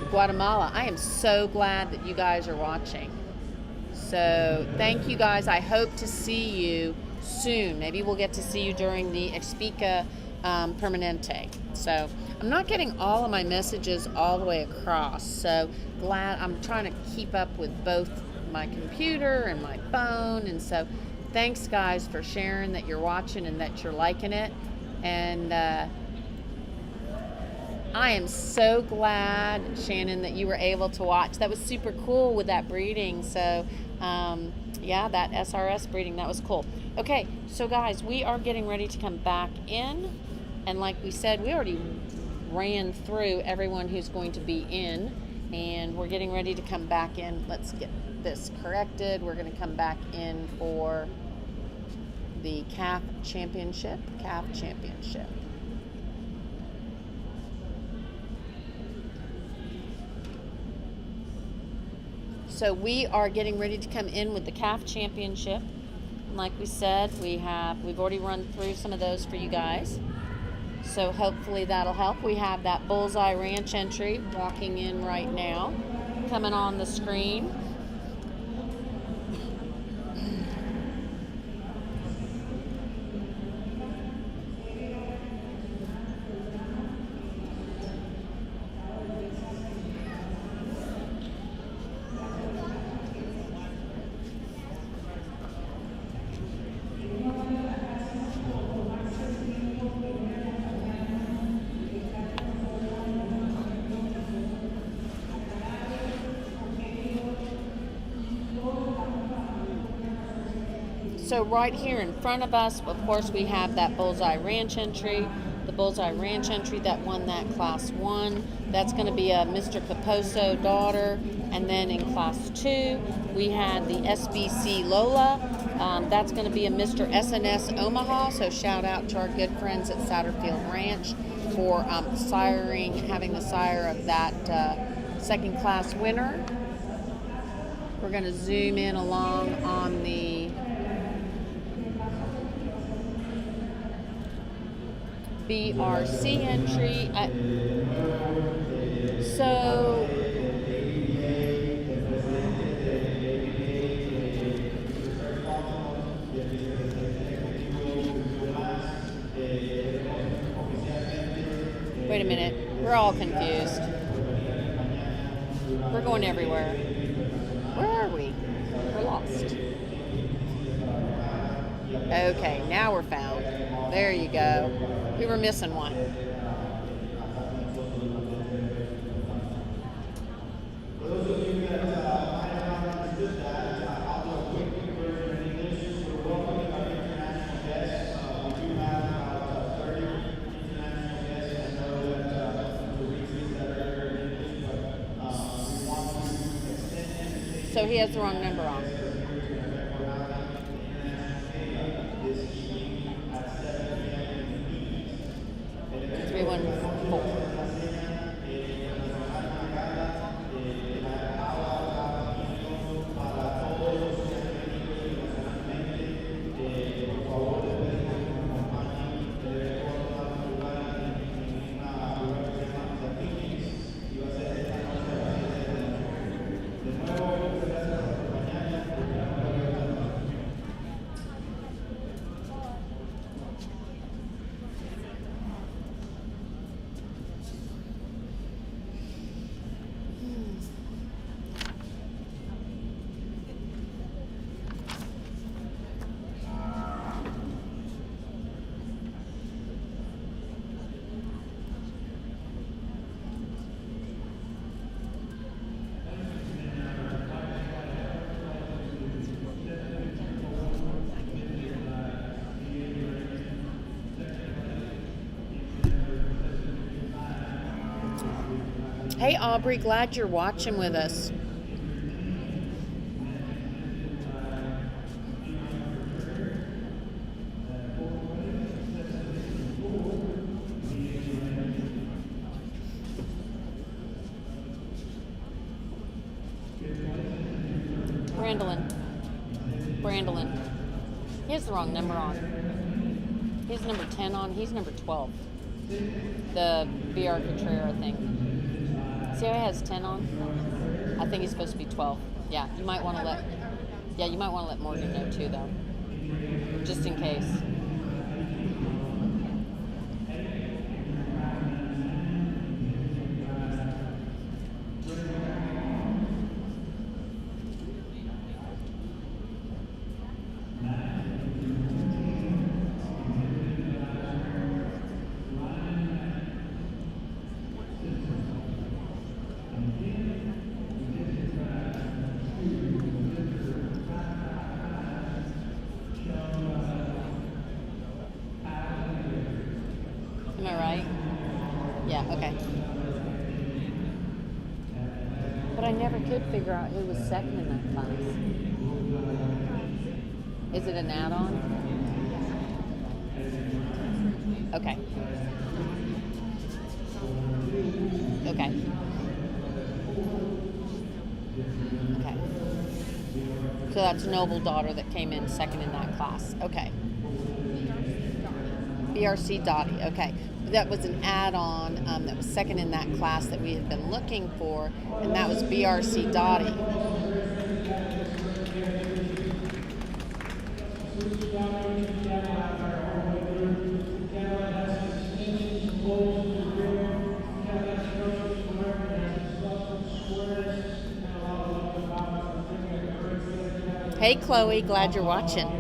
[SPEAKER 1] Guatemala. I am so glad that you guys are watching. So thank you guys. I hope to see you soon. Maybe we'll get to see you during the Expica Permanente. So I'm not getting all of my messages all the way across. So glad I'm trying to keep up with both my computer and my phone. And so thanks guys for sharing that you're watching and that you're liking it. And I am so glad, Shannon, that you were able to watch. That was super cool with that breeding. So yeah, that SRS breeding, that was cool. Okay, so guys, we are getting ready to come back in. And like we said, we already ran through everyone who's going to be in. And we're getting ready to come back in. Let's get this corrected. We're going to come back in for the calf championship. So we are getting ready to come in with the calf championship. And like we said, we've already run through some of those for you guys. So hopefully that'll help. We have that Bullseye Ranch entry walking in right now, coming on the screen. So right here in front of us, of course, we have that Bullseye Ranch entry. The Bullseye Ranch entry that won that Class 1. That's going to be a Mr. Caposo daughter. And then in Class 2, we had the SBC Lola. That's going to be a Mr. SNS Omaha. So shout out to our good friends at Satterfield Ranch for having the sire of that second class winner. We're going to zoom in along on the BRC entry. So wait a minute, we're all confused. We're going everywhere. Where are we? We're lost. Okay, now we're found. There you go. We were missing one. So he has the wrong number on. Hey, Aubrey, glad you're watching with us. Brandolin. He has the wrong number on. He's number 10 on. He's number 12. The BR Contreras, I think. See how he has 10 on? I think he's supposed to be 12. Yeah, you might want to let. Yeah, you might want to let Morgan know too, though, just in case. Am I right? Yeah, okay. But I never could figure out who was second in that class. Is it an add-on? Okay. Okay. Okay. So that's Noble Daughter that came in second in that class. Okay. BRC Dottie. Okay. That was an add-on that was second in that class that we had been looking for, and that was BRC Dottie. Hey, Chloe, glad you're watching.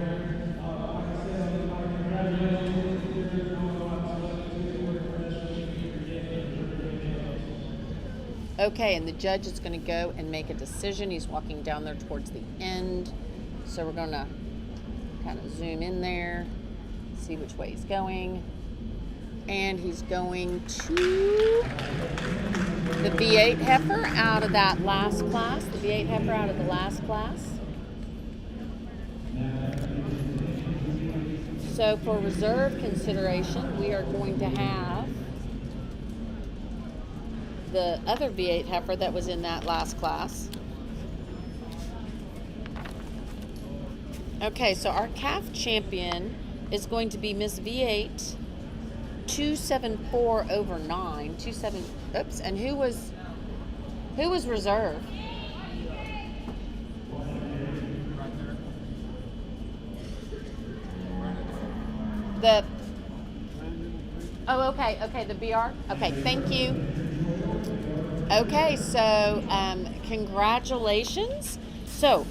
[SPEAKER 1] Okay, and the judge is going to go and make a decision. He's walking down there towards the end. So we're going to kind of zoom in there, see which way he's going. And he's going to the V8 heifer out of that last class. The V8 heifer out of the last class. So for reserve consideration, we are going to have the other V8 heifer that was in that last class. Okay, so our calf champion is going to be Miss V8 274 over 9. Oops, and who was reserve? Okay, the BR. Okay, thank you. Okay, so congratulations. So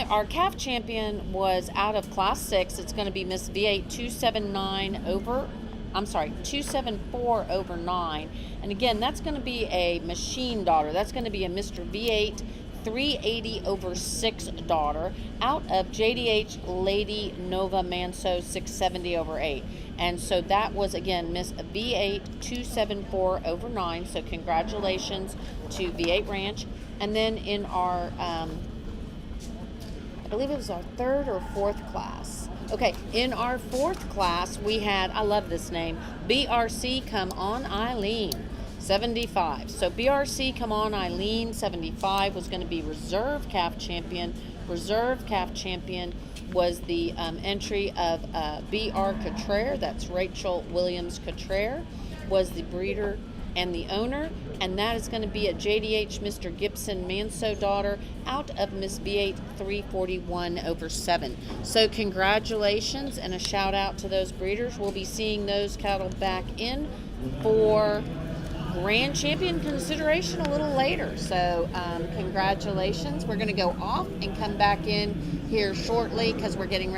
[SPEAKER 1] our calf champion was out of class 6. It's going to be Miss V8 274 over 9. And again, that's going to be a machine daughter. That's going to be a Mr. V8 380 over 6 daughter out of JDH Lady Nova Manso 670 over 8. And so that was, again, Miss V8 274 over 9. So congratulations to V8 Ranch. And then in our, I believe it was our 3rd or 4th class. Okay, in our 4th class, we had, I love this name, BRC Come On Eileen 75. So BRC Come On Eileen 75 was going to be reserve calf champion. Reserve calf champion was the entry of BR Contreras. That's Rachel Williams Contreras, was the breeder and the owner, and that is going to be a JDH Mr. Gibson Manso daughter out of Miss V8 341 over 7. So congratulations and a shout out to those breeders. We'll be seeing those cattle back in for grand champion consideration a little later. So congratulations. We're going to go off and come back in here shortly because we're getting ready